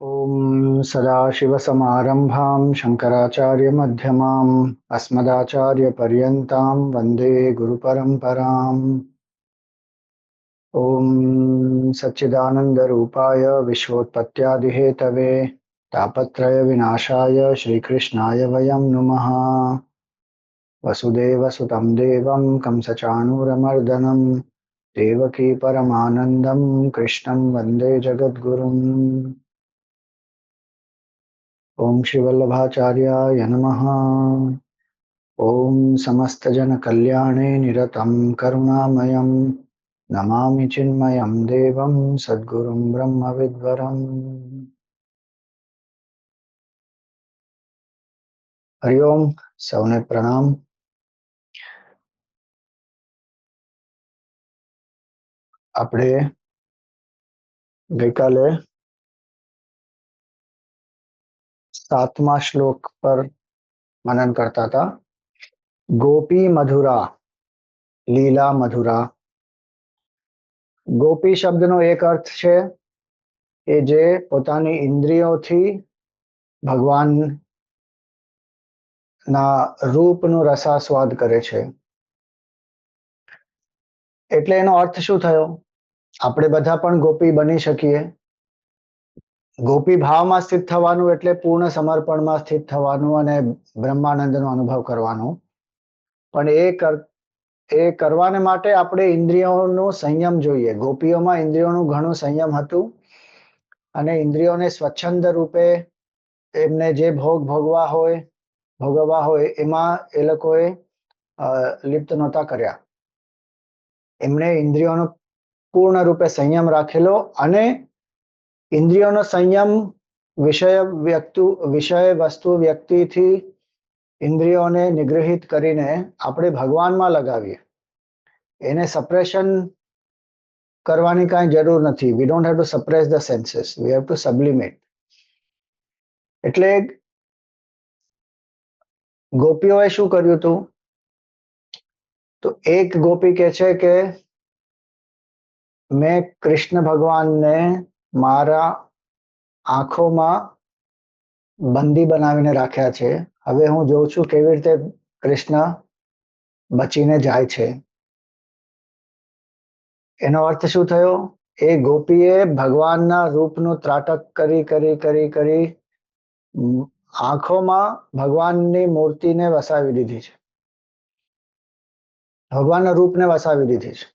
ॐ सदाशिवसमारम्भां शङ्कराचार्यमध्यमाम् अस्मदाचार्यपर्यन्तां वन्दे गुरुपरम्पराम्। ॐ सच्चिदानन्दरूपाय विश्वोत्पत्त्यादिहेतवे तापत्रयविनाशाय श्रीकृष्णाय वयं नुमः। वसुदेवसुतं देवं कंसचाणूरमर्दनं देवकी परमानन्दं कृष्णं वन्दे जगद्गुरुम्। ओम श्री वल्लभाचार्याय नमः। ओम समस्त जन कल्याणे निरतं करुणामयं नमामि चिन्मयं देवं सद्गुरुं ब्रह्म विद्वरम्। हरिओम सौने प्रणाम। આપણે ગઈકાલે 7મા શ્લોક પર મનન કરતા હતા। ગોપી મધુરા લીલા મધુરા। ગોપી શબ્દનો એક અર્થ છે કે જે પોતાની ઇન્દ્રિયોથી ભગવાનના રૂપનો રસાસ્વાદ કરે છે। એટલે એનો અર્થ શું થયો? આપણે બધા પણ ગોપી બની શકીએ। ગોપી ભાવમાં સ્થિત થવાનું એટલે પૂર્ણ સમર્પણમાં સ્થિત થવાનું અને બ્રહ્માનંદનો અનુભવ કરવાનો। પણ એ કરવાને માટે આપણે ઇન્દ્રિયોનો સંયમ જોઈએ। ગોપીઓમાં ઇન્દ્રિયોનું ઘણું સંયમ હતું અને ઇન્દ્રિયોને સ્વચ્છંદ રૂપે એમને જે ભોગવવા હોય એમાં એ લોકોએ લિપ્ત નહોતા કર્યા। એમણે ઇન્દ્રિયોનો પૂર્ણ રૂપે સંયમ રાખેલો અને ઇન્દ્રિયોનો સંયમ વિષય વસ્તુ વ્યક્તિથી ઇન્દ્રિયોને નિગ્રહિત કરીને આપણે ભગવાનમાં લગાવીએ। એને સપ્રેશન કરવાની કાંઈ જરૂર નથી। We don't have to suppress the senses, we have to sublimate. એટલે ગોપીઓએ શું કર્યું હતું? તો એક ગોપી કહે છે કે મેં કૃષ્ણ ભગવાનને મારા આંખોમાં બંદી બનાવીને રાખ્યા છે। હવે હું જોઉં છું કેવી રીતે કૃષ્ણ બચીને જાય છે। એનો અર્થ શું થયો? એ ગોપીએ ભગવાનના રૂપનું ત્રાટક કરી કરી કરી કરી આંખોમાં ભગવાનની મૂર્તિને વસાવી દીધી છે, ભગવાનના રૂપને વસાવી દીધી છે।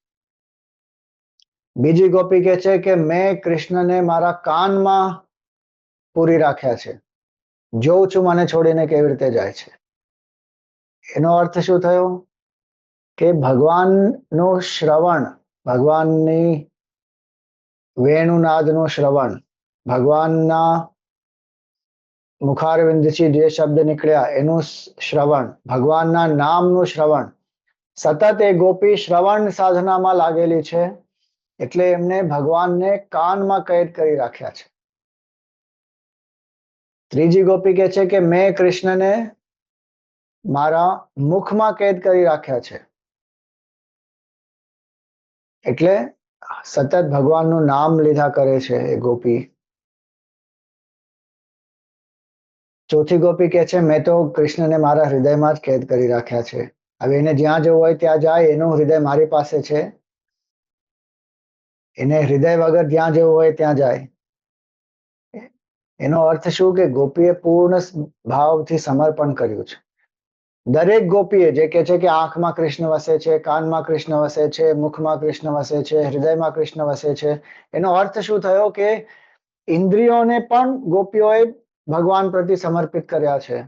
બીજી ગોપી કહે છે કે મેં કૃષ્ણને મારા કાનમાં પૂરી રાખ્યા છે, જોઉં છું મને છોડીને કેવી રીતે જાય છે। એનો અર્થ શું થયો? કે ભગવાનનું શ્રવણ, ભગવાનની વેણુનાદનું શ્રવણ, ભગવાનના મુખારવિંદથી જે શબ્દ નીકળ્યા એનું શ્રવણ, ભગવાનના નામનું શ્રવણ, સતત એ ગોપી શ્રવણ સાધનામાં લાગેલી છે। એટલે એમને ભગવાનને કાનમાં કેદ કરી રાખ્યા છે। ત્રીજી ગોપી કહે છે કે મેં કૃષ્ણને મારા મુખમાં કેદ કરી રાખ્યા છે। એટલે સતત ભગવાનનું નામ લીધા કરે છે એ ગોપી। ચોથી ગોપી કહે છે મેં તો કૃષ્ણને મારા હૃદયમાં જ કેદ કરી રાખ્યા છે। હવે એને જ્યાં જવું હોય ત્યાં જાય, એનું હૃદય મારી પાસે છે, એને હૃદય વગર જ્યાં જવું હોય ત્યાં જાય। એનો અર્થ શું? કે ગોપીએ પૂર્ણ ભાવથી સમર્પણ કર્યું છે। દરેક ગોપીએ જે કહે છે કે આંખમાં કૃષ્ણ વસે છે, કાનમાં કૃષ્ણ વસે છે, મુખમાં કૃષ્ણ વસે છે, હૃદયમાં કૃષ્ણ વસે છે, એનો અર્થ શું થયો? કે ઇન્દ્રિયોને પણ ગોપીઓએ ભગવાન પ્રતિ સમર્પિત કર્યા છે।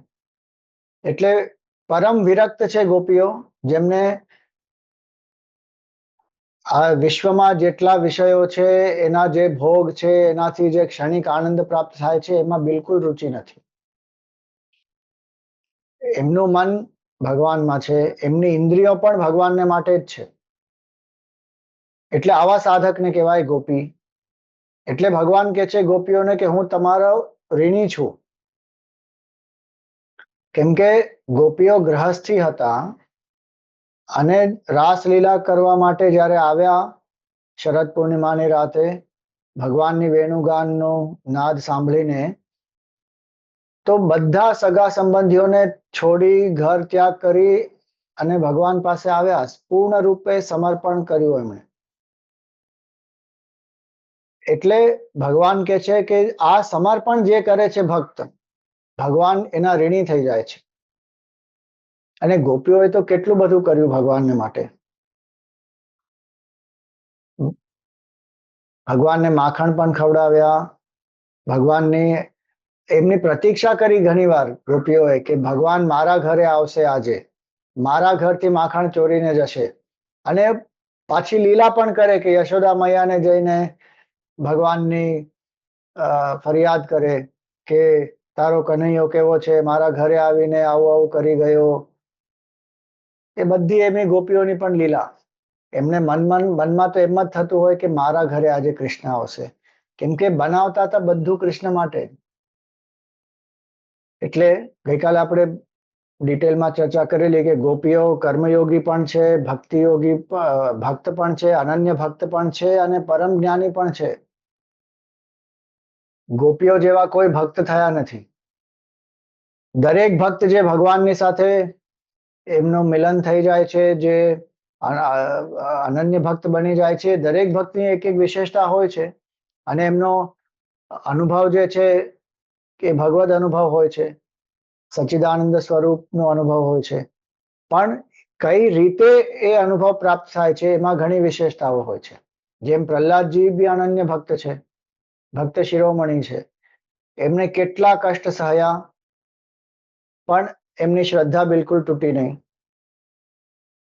એટલે પરમ વિરક્ત છે ગોપીઓ, જેમને આ વિશ્વમાં જેટલા વિષયો છે, એના જે ભોગ છે, એનાથી જે ક્ષણિક આનંદ પ્રાપ્ત થાય છે એમાં બિલકુલ રુચિ નથી। એમનું મન ભગવાનમાં છે, એમની ઇન્દ્રિયો પણ ભગવાનને માટે જ છે। એટલે આવા સાધકને કહેવાય ગોપી। એટલે ભગવાન કહે છે ગોપીઓને કે હું તમારો ઋણી છું। કેમ કે ગોપીઓ ગૃહસ્થી હતા અને રાસલીલા કરવા માટે જ્યારે આવ્યા શરદ પૂર્ણિમાની રાતે, ભગવાનની વેણુગાનનો નાદ સાંભળીને તો બધા સગા સંબંધીઓને છોડી ઘર ત્યાગ કરી અને ભગવાન પાસે આવ્યા, પૂર્ણ રૂપે સમર્પણ કર્યું એમણે. એટલે ભગવાન કહે છે કે આ સમર્પણ જે કરે છે ભક્ત, ભગવાન એના ઋણી થઈ જાય છે. અને ગોપીઓએ તો કેટલું બધું કર્યું ભગવાનને માટે. ભગવાનને માખણ પણ ખવડાવ્યા, ભગવાનની એમની પ્રતીક્ષા કરી ઘણીવાર ગોપીઓએ કે ભગવાન મારા ઘરે આવશે, આજે મારા ઘરથી માખણ ચોરીને જશે. અને પાછી લીલા પણ કરે કે યશોદા મૈયાને જઈને ભગવાનની ફરિયાદ કરે કે તારો કનૈયો કેવો છે, મારા ઘરે આવીને આવું આવું કરી ગયો. એ બધી એમની ગોપીઓની પણ લીલા. એમને મનમાં તો એમ જ થતું હોય કે મારા ઘરે આજે કૃષ્ણ આવશે, કેમ કે બનાવતા હતા બધું કૃષ્ણ માટે. એટલે ગઈકાલે આપણે ડિટેલમાં ચર્ચા કરેલી કે ગોપીઓ કર્મયોગી પણ છે, ભક્તિયોગી ભક્ત પણ છે, અનન્ય ભક્ત પણ છે અને પરમ જ્ઞાની પણ છે. ગોપીઓ જેવા કોઈ ભક્ત થયા નથી. દરેક ભક્ત જે ભગવાનની સાથે એમનું મિલન થઈ જાય છે, જે અનન્ય ભક્ત બની જાય છે, દરેક ભક્તની એક એક વિશેષતા હોય છે અને એમનો અનુભવ જે છે કે ભગવદ અનુભવ હોય છે, સચ્ચિદાનંદ સ્વરૂપનો અનુભવ હોય છે. પણ કઈ રીતે એ અનુભવ પ્રાપ્ત થાય છે એમાં ઘણી વિશેષતાઓ હોય છે. જેમ પ્રહલાદજી બી અનન્ય ભક્ત છે, ભક્ત શિરોમણી છે. એમને કેટલા કષ્ટ સહ્યા પણ એમની શ્રદ્ધા બિલકુલ તૂટી નહીં.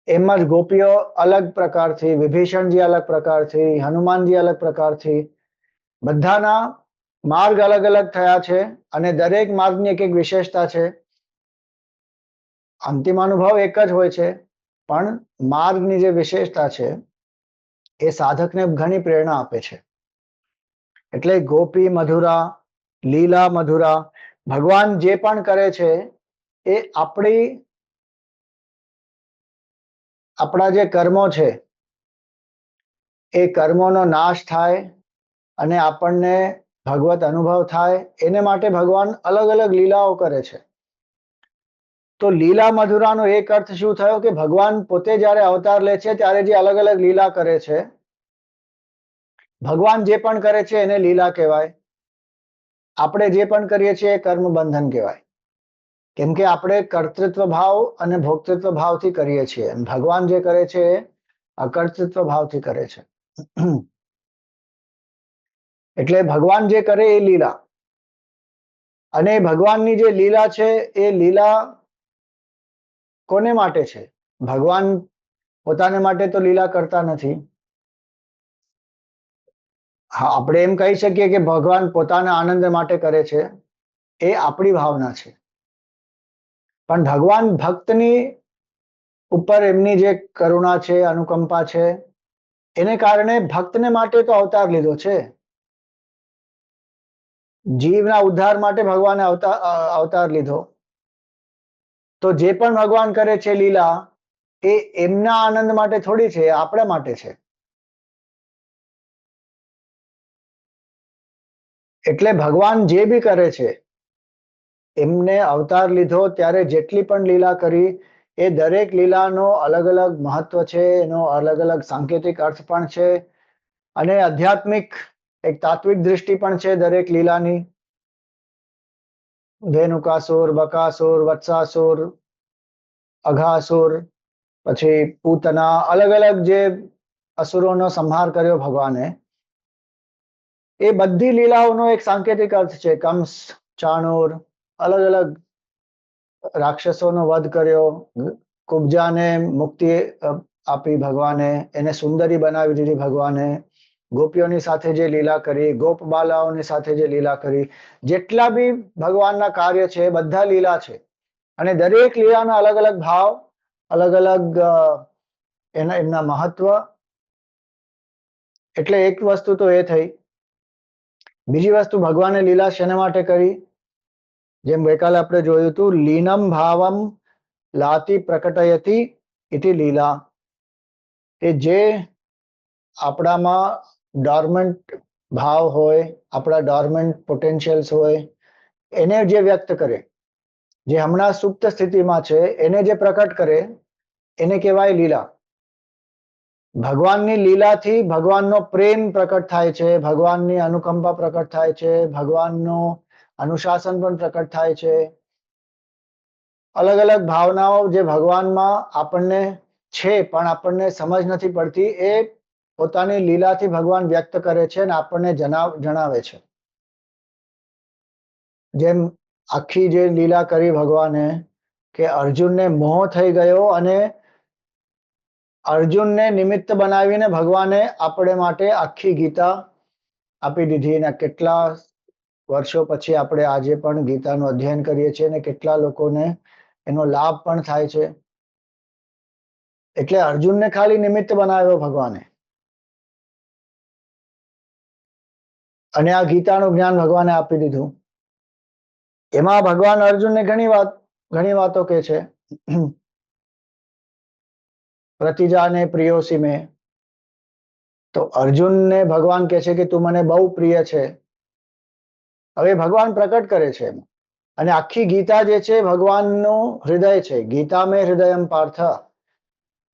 એમ જ ગોપીઓ અલગ પ્રકારથી, વિભીષણજી અલગ પ્રકારથી, હનુમાનજી અલગ પ્રકારથી, બધાના માર્ગ અલગ અલગ થયા છે અને દરેક માર્ગની એક એક વિશેષતા છે. અંતિમ અનુભવ એક જ હોય છે, પણ માર્ગની જે વિશેષતા છે એ સાધકને ઘણી પ્રેરણા આપે છે. એટલે ગોપી મધુરા, લીલા મધુરા, ભગવાન જે પણ કરે છે એ આપણા જે કર્મો છે એ કર્મોનો નાશ થાય અને આપણને ભગવત અનુભવ થાય, એને માટે ભગવાન અલગ અલગ લીલાઓ કરે છે. તો લીલા મધુરાનો એક અર્થ શું થયો કે ભગવાન પોતે જ્યારે અવતાર લે છે ત્યારે જે અલગ અલગ લીલા કરે છે, ભગવાન જે પણ કરે છે એને લીલા કહેવાય. આપણે જે પણ કરીએ છીએ એ કર્મ બંધન કહેવાય, કેમ કે આપણે કર્તૃત્વ ભાવ અને ભોક્તૃત્વ ભાવથી કરીએ છીએ. ભગવાન જે કરે છે એ અકર્તૃત્વ ભાવથી કરે છે. એટલે ભગવાન જે કરે એ લીલા. અને ભગવાનની જે લીલા છે એ લીલા કોને માટે છે? ભગવાન પોતાને માટે તો લીલા કરતા નથી. હા, આપણે એમ કહી શકીએ કે ભગવાન પોતાના આનંદ માટે કરે છે, એ આપણી ભાવના છે. પણ ભગવાન ભક્તની ઉપર એમની જે કરુણા છે, અનુકંપા છે, એને કારણે ભક્તને માટે તો અવતાર લીધો છે. જીવના ઉદ્ધાર માટે ભગવાને અવતાર લીધો. તો જે પણ ભગવાન કરે છે લીલા, એ એમના આનંદ માટે થોડી છે, આપણા માટે છે. એટલે ભગવાન જે બી કરે છે, એમને અવતાર લીધો ત્યારે જેટલી પણ લીલા કરી એ દરેક લીલાનો અલગ અલગ મહત્વ છે, એનો અલગ અલગ સાંકેતિક અર્થ પણ છે અને આધ્યાત્મિક એક તાત્વિક દ્રષ્ટિ પણ છે દરેક લીલાની. ધેનુકાસુર, બકાસુર, વત્સાસુર, અઘાસુર, પછી પૂતના, અલગ અલગ જે અસુરોનો સંહાર કર્યો ભગવાને, એ બધી લીલાઓનો એક સાંકેતિક અર્થ છે. કંસ, ચાણૂર, અલગ અલગ રાક્ષસોનો વધ કર્યો, કુબ્જાને મુક્તિ આપી ભગવાને, એને સુંદરી બનાવી દીધી ભગવાને, ગોપીઓની સાથે જે લીલા કરી, ગોપબાલાઓની સાથે જે લીલા કરી, જેટલા બી ભગવાનના કાર્ય છે એ બધા લીલા છે. અને દરેક લીલાના અલગ અલગ ભાવ, અલગ અલગ એમના મહત્વ. એટલે એક વસ્તુ તો એ થઈ. બીજી વસ્તુ, ભગવાને લીલા શેના માટે કરી? જેમ ગઈકાલે આપણે જોયું હતું, લીનમ ભાવમ લાતિ પ્રકટયતી ઇતિ લીલા. કે જે આપણામાં ડોર્મન્ટ ભાવ હોય, આપણા ડોર્મેન્ટ પોટેન્શિયલ્સ હોય, એને જે વ્યક્ત કરે, જે હમણાં સુપ્ત સ્થિતિમાં છે એને જે પ્રકટ કરે, એને કહેવાય લીલા. ભગવાનની લીલાથી ભગવાનનો પ્રેમ પ્રકટ થાય છે, ભગવાનની અનુકંપા પ્રકટ થાય છે, ભગવાનનું અનુશાસન પણ પ્રકટ થાય છે. અલગ અલગ ભાવનાઓ જે ભગવાનમાં આપણને છે પણ આપણને સમજ નથી પડતી, એ પોતાની લીલાથી ભગવાન વ્યક્ત કરે છે અને આપણને જણાવે છે. જેમ આખી જે લીલા કરી ભગવાને, કે અર્જુનને મોહ થઈ ગયો અને અર્જુનને નિમિત્ત બનાવીને ભગવાને આપણે માટે આખી ગીતા આપી દીધી. અને કેટલા વર્ષો પછી આપણે આજે પણ ગીતાનું અધ્યયન કરીએ છીએ અને કેટલા લોકોને એનો લાભ પણ થાય છે. એટલે અર્જુનને ખાલી નિમિત્ત બનાવ્યો ભગવાને, અને આ ગીતાનું જ્ઞાન ભગવાને આપી દીધું. એમાં ભગવાન અર્જુનને ઘણી વાતો કહે છે. પ્રતિજાને પ્રિયોસી મેં, તો અર્જુનને ભગવાન કહે છે કે તું મને બહુ પ્રિય છે. હવે ભગવાન પ્રકટ કરે છે એમાં. અને આખી ગીતા જે છે ભગવાનનું હૃદય છે. ગીતા મેં હૃદયમ પાર્થ,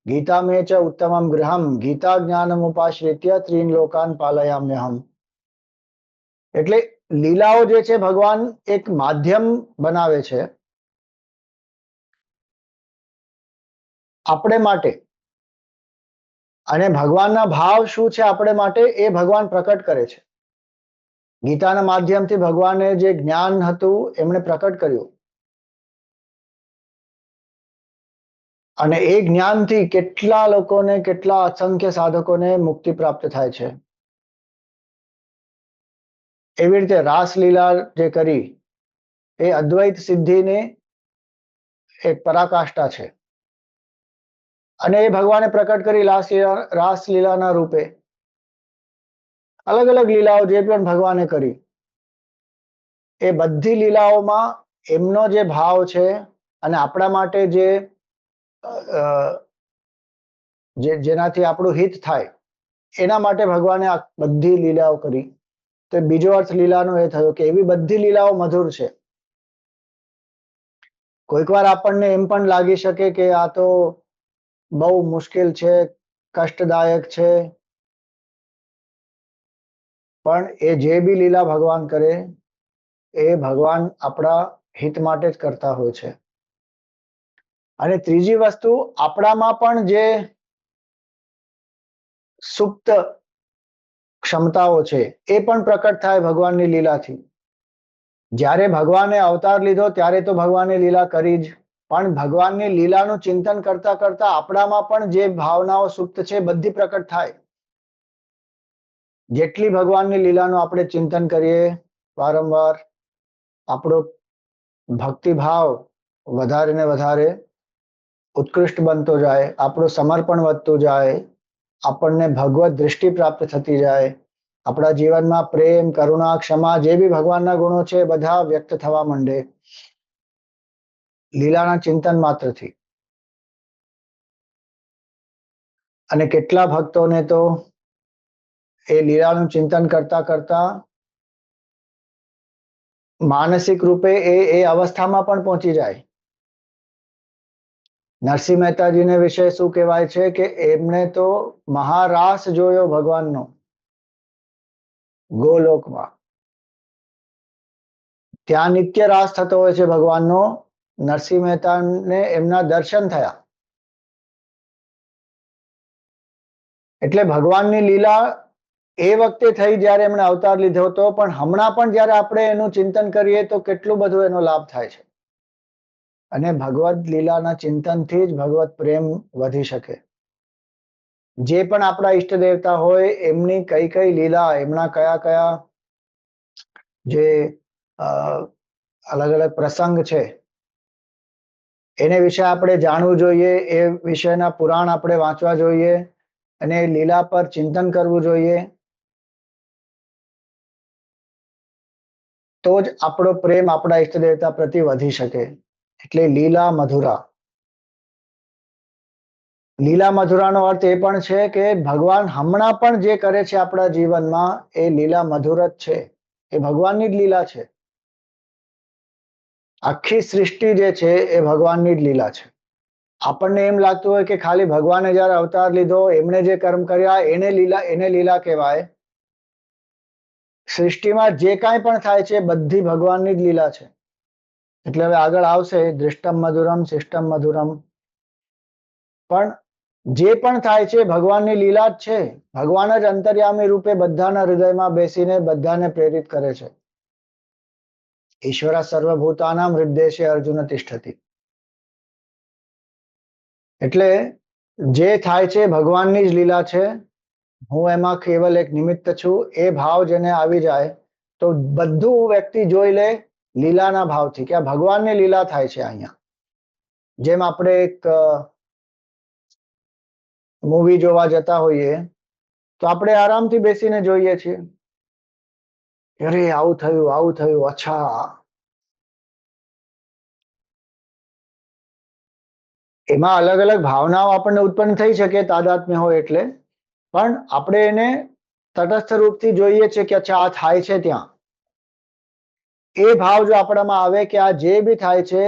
ગીતા મેં ચ ઉત્તમમ ગૃહમ, ગીતા જ્ઞાનમ ઉપાશ્રિત્ય ત્રીન લોકાન પાલયામ્યહમ. એટલે લીલાઓ જે છે ભગવાન એક માધ્યમ બનાવે છે આપણે માટે, અને ભગવાનના ભાવ શું છે આપણે માટે એ ભગવાન પ્રકટ કરે છે. ગીતાના માધ્યમથી ભગવાને જે જ્ઞાન હતું એમણે પ્રકટ કર્યું, અને એ જ્ઞાનથી કેટલા લોકોને, કેટલા અસંખ્ય સાધકોને મુક્તિ પ્રાપ્ત થાય છે. એવી રીતે રાસલીલા જે કરી એ અદ્વૈત સિદ્ધિની એક પરાકાષ્ઠા છે, અને એ ભગવાને પ્રકટ કરી રાસલીલાના રૂપે. અલગ અલગ લીલાઓ જે પણ ભગવાને કરી, એ બધી લીલાઓમાં એમનો જે ભાવ છે અને આપણા માટે જેનાથી આપણું હિત થાય, એના માટે ભગવાને આ બધી લીલાઓ કરી. તો બીજો અર્થ લીલાનો એ થયો કે એવી બધી લીલાઓ મધુર છે. કોઈક વાર આપણને એમ પણ લાગી શકે કે આ તો બહુ મુશ્કેલ છે, કષ્ટદાયક છે, પણ એ જે બી લીલા ભગવાન કરે એ ભગવાન આપણા હિત માટે જ કરતા હોય છે. અને ત્રીજી વસ્તુ, આપણામાં પણ જે સુપ્ત ક્ષમતાઓ છે એ પણ પ્રકટ થાય ભગવાનની લીલાથી. જ્યારે ભગવાને અવતાર લીધો ત્યારે તો ભગવાને લીલા કરી જ, પણ ભગવાનની લીલાનું ચિંતન કરતા કરતા આપણામાં પણ જે ભાવનાઓ સુપ્ત છે બધી પ્રકટ થાય. જેટલી ભગવાનની લીલાનું આપણે ચિંતન કરીએ વારંવાર, આપણો ભક્તિભાવ વધારે ને વધારે ઉત્કૃષ્ટ બનતો જાય, આપણું સમર્પણ વધતું જાય, આપણને ભગવત દૃષ્ટિ પ્રાપ્ત થતી જાય, આપણા જીવનમાં પ્રેમ, કરુણા, ક્ષમા જે બી ભગવાનના ગુણો છે એ બધા વ્યક્ત થવા માંડે લીલાના ચિંતન માત્રથી. અને કેટલા ભક્તોને તો એ લીલાનું ચિંતન કરતા કરતા માનસિક રૂપે એ અવસ્થામાં પણ પહોંચી જાય. નરસિંહ મહેતાજીને વિશે શું કહેવાય છે કે એમણે તો મહારાસ જોયો ભગવાનનો ગોલોકમાં. ત્યાં નિત્ય રાસ થતો હોય છે ભગવાનનો. નરસિંહ મહેતાને એમના દર્શન થયા. એટલે ભગવાનની લીલા એ વખતે થઈ જ્યારે એમણે અવતાર લીધો હતો, પણ હમણાં પણ જ્યારે આપણે એનું ચિંતન કરીએ તો કેટલું બધું એનો લાભ થાય છે. અને ભગવત લીલાના ચિંતનથી જ ભગવત પ્રેમ વધી શકે. જે પણ આપણા ઈષ્ટ દેવતા હોય એમની કઈ કઈ લીલા, એમના કયા કયા જે અલગ અલગ પ્રસંગ છે એને વિશે આપણે જાણવું જોઈએ, એ વિષયના પુરાણ આપણે વાંચવા જોઈએ અને લીલા પર ચિંતન કરવું જોઈએ. તો જ આપણો પ્રેમ આપણા ઈષ્ટ દેવતા પ્રતિ વધી શકે. એટલે લીલા મધુરા. લીલા મધુરાનો અર્થ એ પણ છે કે ભગવાન હમણાં પણ જે કરે છે આપણા જીવનમાં એ લીલા મધુર જ છે, એ ભગવાનની જ લીલા છે. આખી સૃષ્ટિ જે છે એ ભગવાનની જ લીલા છે. આપણને એમ લાગતું હોય કે ખાલી ભગવાને જયારે અવતાર લીધો એમણે જે કર્મ કર્યા એને લીલા કહેવાય. સૃષ્ટિમાં જે કાંઈ પણ થાય છે બધી ભગવાનની જ લીલા છે. એટલે હવે આગળ આવશે દૃષ્ટમ મધુરમ શિષ્ટમ મધુરમ. પણ જે પણ થાય છે ભગવાનની લીલા જ છે. ભગવાન જ અંતર્યામી રૂપે બધાના હૃદયમાં બેસીને બધાને પ્રેરિત કરે છે. ઈશ્વર સર્વભૂતાનામ હૃદ્દેશે અર્જુન તિષ્ઠતિ. એટલે જે થાય છે ભગવાનની જ લીલા છે. હું એમાં કેવલ એક નિમિત્ત છું. એ ભાવ જેને આવી જાય તો બધું વ્યક્તિ જોઈ લે લીલાના ભાવથી કે આ ભગવાનની લીલા થાય છે અહીંયા. જેમ આપણે એક મૂવી જોવા જતા હોઈએ તો આપણે આરામથી બેસીને જોઈએ છીએ. અરે આવું થયું અચ્છા. એમાં અલગ અલગ ભાવનાઓ આપણને ઉત્પન્ન થઈ શકે તાદાત્મ્ય હોય એટલે, પણ આપણે એને તટસ્થ રૂપથી જોઈએ છે કે અચ્છા આ થાય છે ત્યાં. એ ભાવ જો આપણામાં આવે કે આ જે બી થાય છે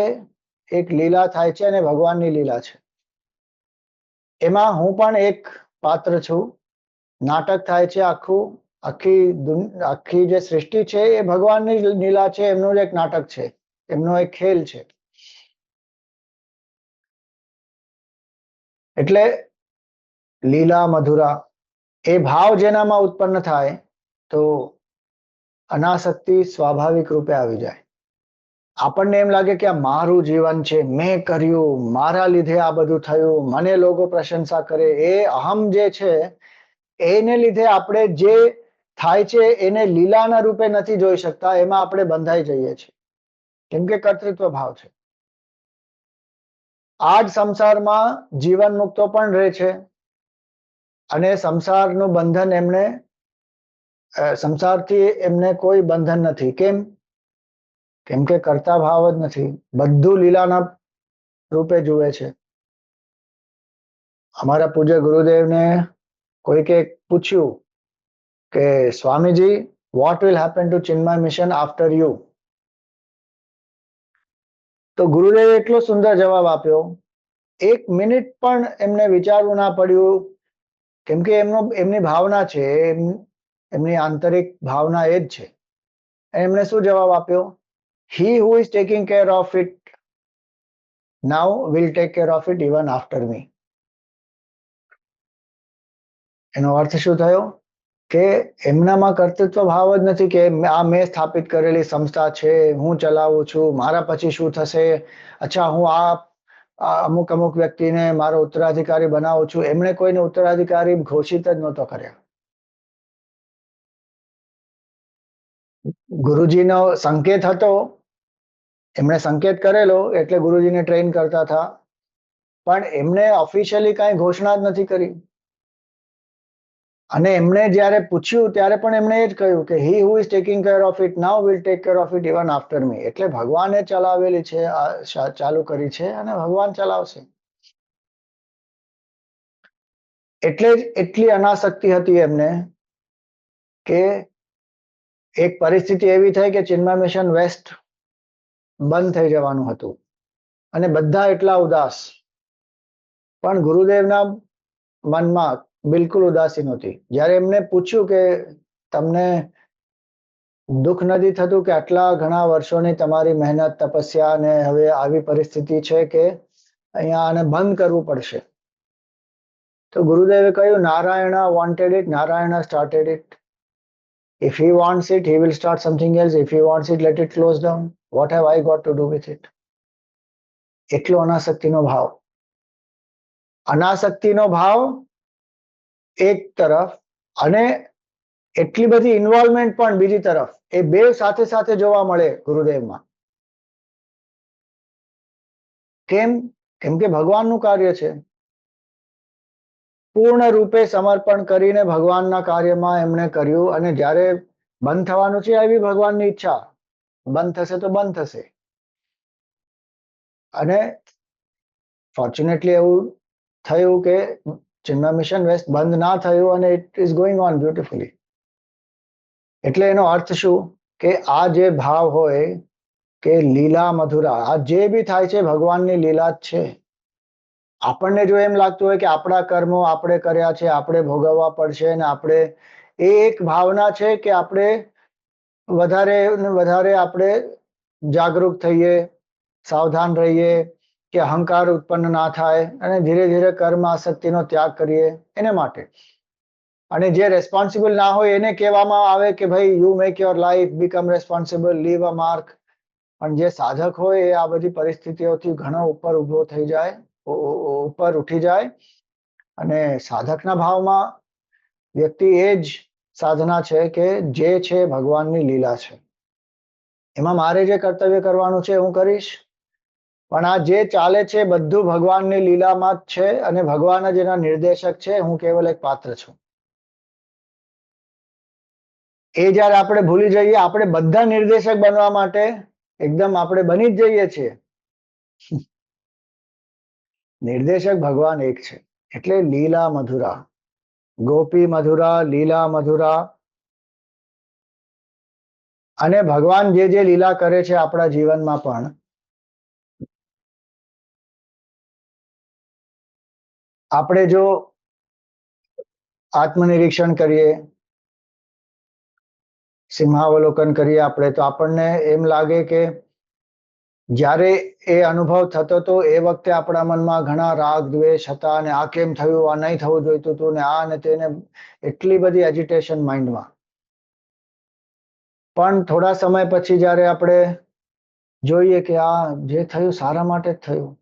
એક લીલા થાય છે અને ભગવાનની લીલા છે. એમાં હું પણ એક પાત્ર છું. નાટક થાય છે આખું, આખી જે સૃષ્ટિ છે એ ભગવાનની લીલા છે. એમનું જ એક નાટક છે, એમનો એક ખેલ છે. એટલે લીલા મધુરા એ ભાવ જેનામાં ઉત્પન્ન થાય તો અનાસક્તિ સ્વાભાવિક રૂપે આવી જાય. આપણને એમ લાગે કે આ મારું જીવન છે, મેં કર્યું, મારા લીધે આ બધું થયું, મને લોકો પ્રશંસા કરે. એ અહમ જે છે એને લીધે આપણે જે થાય છે એને લીલાના રૂપે નથી જોઈ શકતા. એમાં આપણે બંધાઈ જઈએ છીએ કેમ કે કર્તૃત્વ ભાવ છે. આ જ સંસારમાં જીવન મુક્તો પણ રહે છે અને સંસારનું બંધન એમને સંસારથી એમને કોઈ બંધન નથી. કેમ કે કર્તા ભાવ જ નથી, બધું લીલાના રૂપે જુએ છે. અમારા પૂજ્ય ગુરુદેવને કોઈકે પૂછ્યું કે Swamiji what will happen to Chinmay mission after you. તો ગુરુદેવે એટલો સુંદર જવાબ આપ્યો, એક મિનિટ પણ એમને વિચારવું ના પડ્યું. કેમ કે એમની ભાવના છે, એમની આંતરિક ભાવના એ જ છે. એમણે શું જવાબ આપ્યો? He who is taking care of it now will take care of it even after me. એનો અર્થ શું થયો કે એમનામાં કર્તૃત્વ ભાવ જ નથી કે આ મેં સ્થાપિત કરેલી સંસ્થા છે, હું ચલાવું છું, મારા પછી શું થશે. અચ્છા હું આ અમુક વ્યક્તિને મારો ઉત્તરાધિકારી બનાવું છું. એમણે કોઈને ઉત્તરાધિકારી ઘોષિત જ નહોતો કર્યા. ગુરુજીનો સંકેત હતો, એમણે સંકેત કરેલો એટલે ગુરુજીને ટ્રેન કરતા હતા, પણ એમણે ઓફિશિયલી કાંઈ ઘોષણા જ નથી કરી. અને એમણે જ્યારે પૂછ્યું ત્યારે પણ એમણે એ જ કહ્યું કે he who is taking care of it now will take care of it even after me. એટલે ભગવાને ચલાવેલી છે, ચાલુ કરી છે અને ભગવાન ચલાવશે. એટલે જ એટલી અનાસક્તિ હતી એમને કે એક પરિસ્થિતિ એવી થઈ કે ચિન્મય મિશન વેસ્ટ બંધ થઈ જવાનું હતું અને બધા એટલા ઉદાસ. પણ ગુરુદેવના મનમાં બિલકુલ ઉદાસી નહોતી. જ્યારે એમને પૂછ્યું કે તમને દુઃખ નથી થતું કે આટલા ઘણા વર્ષોની તમારી મહેનત તપસ્યા અને હવે આવી પરિસ્થિતિ છે કે અહીંયા આને બંધ કરવું પડશે? તો ગુરુદેવે કહ્યું, Narayan wanted it, Narayan started it. If he wants it, he will start something else. If he wants it, let it close down. What have I got to do with it? એટલો અનાસક્તિનો ભાવ. અનાસક્તિનો ભાવ એક તરફ અને એટલી બધી ઇન્વોલ્વમેન્ટ પણ બીજી તરફ. એ બે સાથે સાથે જોવા મળે ગુરુદેવમાં. કેમ કે ભગવાનનું કાર્ય છે. પૂર્ણ રૂપે સમર્પણ કરીને ભગવાનના કાર્યમાં એમણે કર્યું અને જ્યારે બંધ થવાનું છે એવી ભગવાનની ઈચ્છા. બંધ થશે તો બંધ થશે. અને ફોર્ચ્યુનેટલી એવું થયું કે ચિન્મય મિશન વેસ્ટ બંધ ના થયું અને it is going on beautifully. એટલે એનો અર્થ શું કે આ જે ભાવ હોય કે લીલા મધુરા, આ જે બી થાય છે ભગવાનની લીલા જ છે. આપણને જો એમ લાગતું હોય કે આપણા કર્મો આપણે કર્યા છે, આપણે ભોગવવા પડશે અને આપણે, એ એક ભાવના છે કે આપણે વધારે ને વધારે આપણે જાગૃત થઈએ, સાવધાન રહીએ કે અહંકાર ઉત્પન્ન ના થાય અને ધીરે ધીરે કર્મ આસક્તિનો ત્યાગ કરીએ એને માટે. અને જે રેસ્પોન્સિબલ ના હોય એને કહેવામાં આવે કે ભાઈ you make your life, become responsible, leave a mark. પણ જે સાધક હોય એ આ બધી પરિસ્થિતિઓથી ઘણો ઉપર ઉભો થઈ જાય, ઉપર ઉઠી જાય. અને સાધકના ભાવમાં વ્યક્તિ એ જ સાધના છે કે જે છે ભગવાનની લીલા છે. એમાં મારે જે કર્તવ્ય કરવાનું છે હું કરીશ, પણ આ જે ચાલે છે બધું ભગવાનની લીલામાં જ છે અને ભગવાન જ એના નિર્દેશક છે, હું કેવલ એક પાત્ર છું. એ જયારે આપણે ભૂલી જઈએ, આપણે બધા નિર્દેશક બનવા માટે એકદમ આપણે બની જ જઈએ છીએ. નિર્દેશક ભગવાન એક છે. એટલે લીલા મધુરા, ગોપી મધુરા, લીલા મધુરા. અને ભગવાન જે જે લીલા કરે છે આપણા જીવનમાં પણ, આપણે જો આત્મનિરીક્ષણ કરીએ, સિંહાવલોકન કરીએ આપણે, તો આપણને એમ લાગે કે જ્યારે એ અનુભવ થતો હતો એ વખતે આપણા મનમાં ઘણા રાગ દ્વેષ હતા અને આ કેમ થયું, આ નહીં થવું જોઈતું હતું ને આ ને તેને, એટલી બધી એજિટેશન માઇન્ડમાં. પણ થોડા સમય પછી જ્યારે આપણે જોઈએ કે આ જે થયું સારા માટે જ થયું,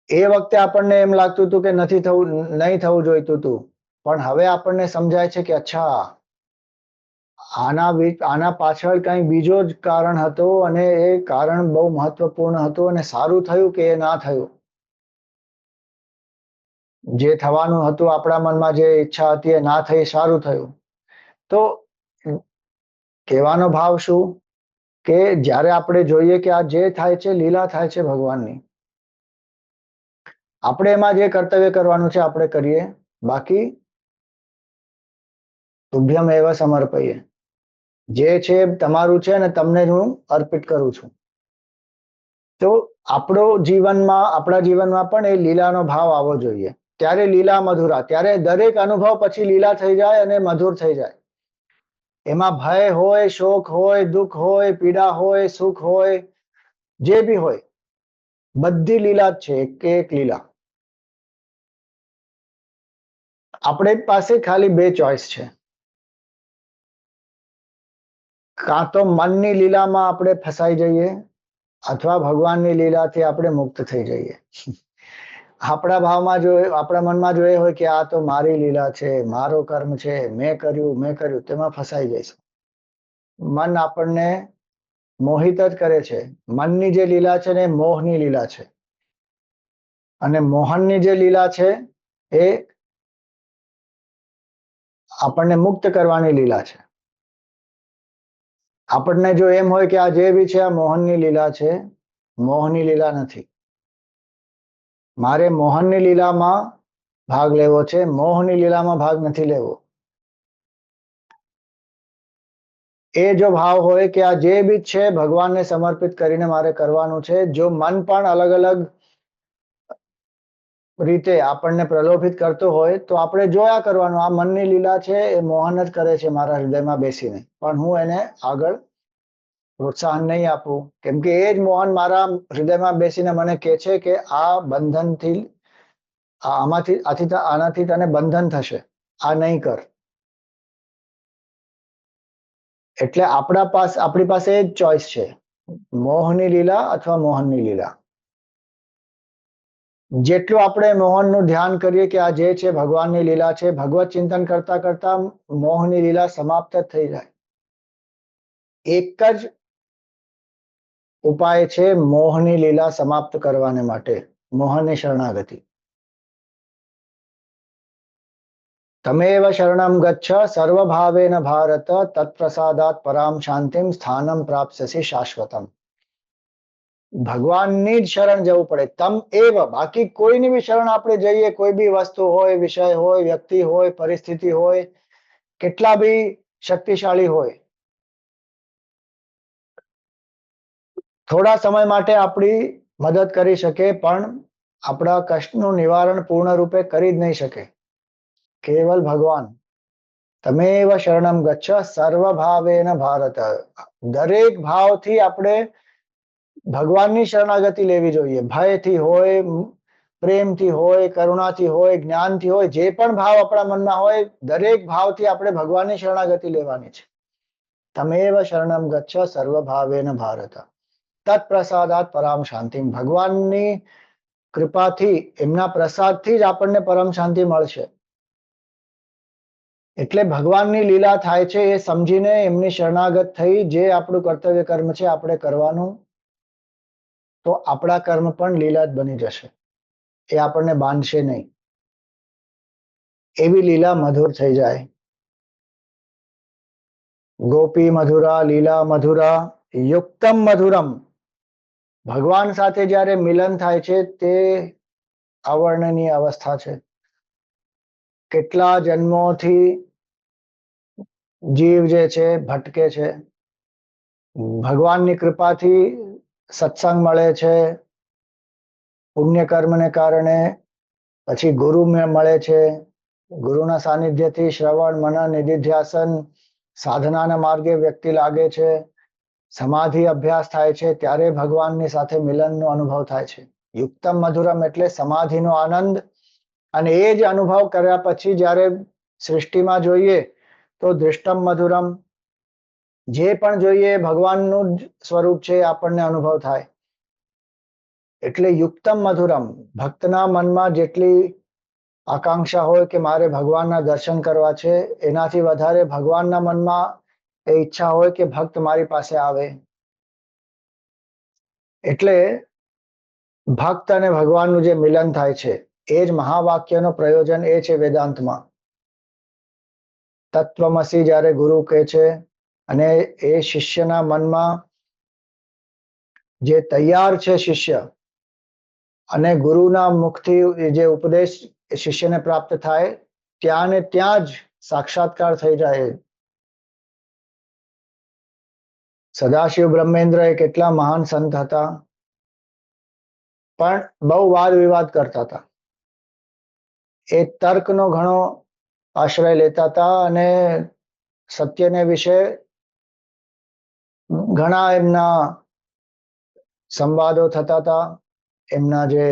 એ વખતે આપણને એમ લાગતું હતું કે નથી થવું, નહીં થવું જોઈતું હતું. પણ હવે આપણને સમજાય છે કે અચ્છા, આના પાછળ કઈ બીજો જ કારણ હતો અને એ કારણ બહુ મહત્વપૂર્ણ હતું અને સારું થયું કે એ ના થયું. જે થવાનું હતું આપણા મનમાં જે ઈચ્છા હતી એ ના થઈ, સારું થયું. તો કહેવાનો ભાવ શું કે જ્યારે આપણે જોઈએ કે આ જે થાય છે લીલા થાય છે ભગવાનની, આપણે એમાં જે કર્તવ્ય કરવાનું છે આપણે કરીએ, બાકી તુભ્યમ એવ સમર્પયે, જે છે તમારું છે અને તમને જ હું અર્પિત કરું છું. તો આપણા જીવનમાં પણ એ લીલાનો ભાવ આવવો જોઈએ. ત્યારે લીલા મધુરા, ત્યારે દરેક અનુભવ પછી લીલા થઈ જાય અને મધુર થઈ જાય. એમાં ભય હોય, શોક હોય, દુઃખ હોય, પીડા હોય, સુખ હોય, જે બી હોય, બધી લીલા જ છે, એક એક લીલા. આપણે પાસે ખાલી બે ચોઈસ છે. કાં તો મનની લીલામાં આપણે ફસાઈ જઈએ અથવા ભગવાનની લીલાથી આપણે મુક્ત થઈ જઈએ. આપણા ભાવમાં જો, આપણા મનમાં જો એ હોય કે આ તો મારી લીલા છે, મારો કર્મ છે, મેં કર્યું, તેમાં ફસાઈ જઈશું. મન આપણને મોહિત જ કરે છે. મનની જે લીલા છે ને એ મોહની લીલા છે અને મોહનની જે લીલા છે એ આપણને મુક્ત કરવાની લીલા છે. આપણને જો એમ હોય કે આ જે બી છે આ મોહનની લીલા છે, મોહની લીલા નથી. મારે મોહનની લીલામાં ભાગ લેવો છે, મોહની લીલામાં ભાગ નથી લેવો. એ જો ભાવ હોય કે આ જે બી છે ભગવાનને સમર્પિત કરીને મારે કરવાનું છે, જો મન પણ અલગ અલગ રીતે આપણને પ્રલોભિત કરતો હોય તો આપણે જોયા કરવાનું, આ મનની લીલા છે, એ મોહન જ કરે છે મારા હૃદયમાં બેસીને, પણ હું એને આગળ પ્રોત્સાહન નહીં આપું, કેમ કે એ જ મોહન મારા હૃદયમાં બેસીને મને કહે છે કે આ બંધનથી, આનાથી તને બંધન થશે, આ નહીં કર. એટલે આપણી પાસે એક ચોઈસ છે, મોહની લીલા અથવા મોહનની લીલા. જેટલું આપણે મોહનનું ધ્યાન કરીએ કે આ જે છે ભગવાનની લીલા છે, ભગવત ચિંતન કરતા કરતા મોહની લીલા સમાપ્ત થઈ જાય. એક જ ઉપાય છે મોહની લીલા સમાપ્ત કરવાને માટે, મોહની શરણાગતિ. તમેવ શરણમ ગચ્છ સર્વભાવેન ભારત, તત્પ્રસાદાત પરામ શાંતિમ સ્થાનમ પ્રાપ્સ્યસી શાશ્વતમ. ભગવાનની જ શરણ જવું પડે. તમ એવ, બાકી કોઈની બી શરણ આપણે જઈએ, કોઈ બી વસ્તુ હોય, વિષય હોય, વ્યક્તિ હોય, પરિસ્થિતિ હોય, કેટલા બી શક્તિશાળી હોય, થોડા સમય માટે આપણી મદદ કરી શકે, પણ આપણા કષ્ટનું નિવારણ પૂર્ણ રૂપે કરી જ નહીં શકે. કેવલ ભગવાન. તમેવ શરણમ ગચ્છ સર્વ ભાવેન ભારત. દરેક ભાવથી આપણે ભગવાનની શરણાગતિ લેવી જોઈએ. ભયથી હોય, પ્રેમથી હોય, કરુણાથી હોય, જ્ઞાનથી હોય, જે પણ ભાવ આપણા મનમાં હોય, દરેક ભાવથી આપણે ભગવાનની શરણાગતિ લેવાની છે. તમેવ શરણમ ગચ્છ સર્વ ભાવેન ભારત. તત્પ્રસાદાત પરામ શાંતિ. ભગવાનની કૃપાથી, એમના પ્રસાદથી જ આપણને પરમ શાંતિ મળશે. એટલે ભગવાનની લીલા થાય છે એ સમજીને એમની શરણાગત થઈ જે આપણું કર્તવ્ય કર્મ છે આપણે કરવાનું, તો આપણા કર્મ પણ લીલા જ બની જશે. એ આપણને બાંધશે નહીં. એવી લીલા મધુર થઈ જાય. ગોપી મધુરા લીલા મધુરા યુક્તમ મધુરમ. ભગવાન સાથે જ્યારે મિલન થાય છે તે અવર્ણનીય અવસ્થા છે. કેટલા જન્મોથી જીવ જે છે ભટકે છે, ભગવાનની કૃપાથી સત્સંગ મળે છે, પુણ્ય કર્મને કારણે પછી ગુરુ મળે છે, ગુરુના સાનિધ્યથી શ્રવણ મનન નિધિધ્યાસન સાધનાના માર્ગે વ્યક્તિ લાગે છે, સમાધિ અભ્યાસ થાય છે, ત્યારે ભગવાનની સાથે મિલનનો અનુભવ થાય છે. યુક્તમ મધુરમ એટલે સમાધિનો આનંદ. અને એ જ અનુભવ કર્યા પછી જ્યારે સૃષ્ટિમાં જોઈએ તો દૃષ્ટમ મધુરમ, જે પણ જોઈએ ભગવાનનું જ સ્વરૂપ છે આપણને અનુભવ થાય. એટલે યુક્તમ મધુરમ. ભક્તના મનમાં જેટલી આકાંક્ષા હોય કે મારે ભગવાનના દર્શન કરવા છે, એનાથી વધારે ભગવાનના મનમાં એ ઈચ્છા હોય કે ભક્ત મારી પાસે આવે. એટલે ભક્ત અને ભગવાનનું જે મિલન થાય છે એ જ મહાવાક્યનો પ્રયોજન એ છે વેદાંતમાં. તત્વમસી જ્યારે ગુરુ કહે છે અને એ શિષ્યના મનમાં જે તૈયાર છે શિષ્ય, અને ગુરુના મુખથી જે ઉપદેશ શિષ્યને પ્રાપ્ત થાય, ત્યાં ને ત્યાં જ સાક્ષાત્કાર થઈ જાય. સદાશિવ બ્રહ્મેન્દ્ર એ કેટલા મહાન સંત હતા, પણ બહુ વાદ વિવાદ કરતા હતા. એ તર્કનો ઘણો આશ્રય લેતા હતા અને સત્યને વિશે ઘણા એમના સંવાદો થતા હતા એમના જે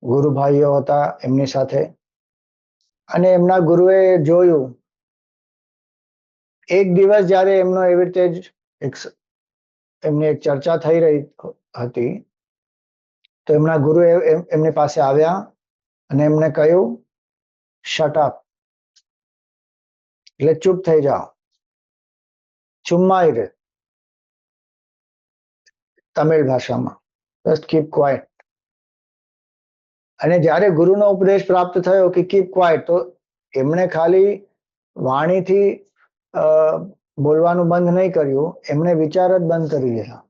ગુરુભાઈઓ હતા એમની સાથે. અને એમના ગુરુએ જોયું, એક દિવસ જ્યારે એમનો એવી રીતે જ એમની એક ચર્ચા થઈ રહી હતી, તો એમના ગુરુ એમની પાસે આવ્યા અને એમને કહ્યું, શટ અપ, એટલે ચૂપ થઈ જાઓ, ચુમ્માઈ રે, તમિળ ભાષામાં, જસ્ટ કીપ ક્વાઇટ. અને જ્યારે ગુરુનો ઉપદેશ પ્રાપ્ત થયો કે કીપ ક્વાઇટ, તો એમણે ખાલી વાણીથી બોલવાનું બંધ નહીં કર્યું, એમણે વિચાર જ બંધ કરી દીધા.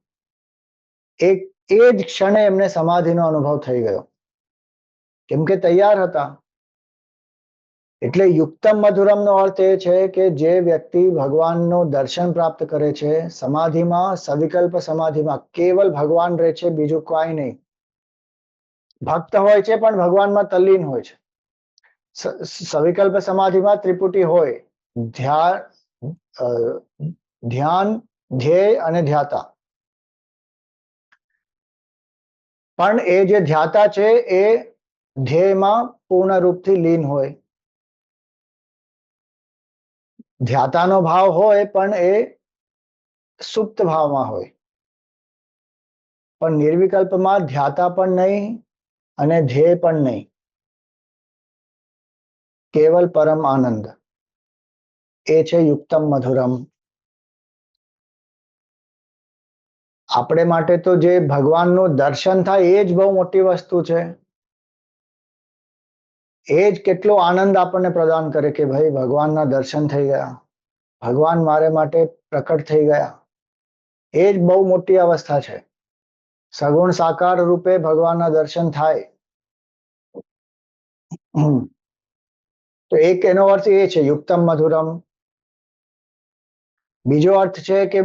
એ જ ક્ષણે એમને સમાધિનો અનુભવ થઈ ગયો, કેમ કે તૈયાર હતા. એટલે યુક્તમ મધુરમનો અર્થ એ છે કે જે વ્યક્તિ ભગવાનનું દર્શન પ્રાપ્ત કરે છે, સમાધિમાં, સવિકલ્પ સમાધિમાં કેવલ ભગવાન રહે છે, બીજું કાંઈ નહીં. ભક્ત હોય છે પણ ભગવાનમાં તલ્લીન હોય છે. સવિકલ્પ સમાધિમાં ત્રિપુટી હોય, ધ્યાન, ધ્યેય અને ધ્યાતા. પણ એ જે ધ્યાતા છે એ ધ્યેયમાં પૂર્ણ રૂપથી લીન હોય. ધ્યાતાનો ભાવ હોય પણ એ સુપ્ત ભાવમાં હોય. પણ નિર્વિકલ્પમાં ધ્યાતા પણ નહીં અને ધ્યેય પણ નહીં, કેવલ પરમ આનંદ. એ છે યુક્તમ મધુરમ. આપણે માટે તો જે ભગવાનનું દર્શન થાય એ જ બહુ મોટી વસ્તુ છે. એ જ કેટલો આનંદ આપણને પ્રદાન કરે કે ભાઈ ભગવાનના દર્શન થઈ ગયા, ભગવાન મારે માટે પ્રકટ થઈ ગયા. એ જ બહુ મોટી અવસ્થા છે. સગુણ સાકાર રૂપે ભગવાનના દર્શન થાય. તો એક એનો અર્થ એ છે યુક્તમ મધુરમ. બીજો અર્થ છે કે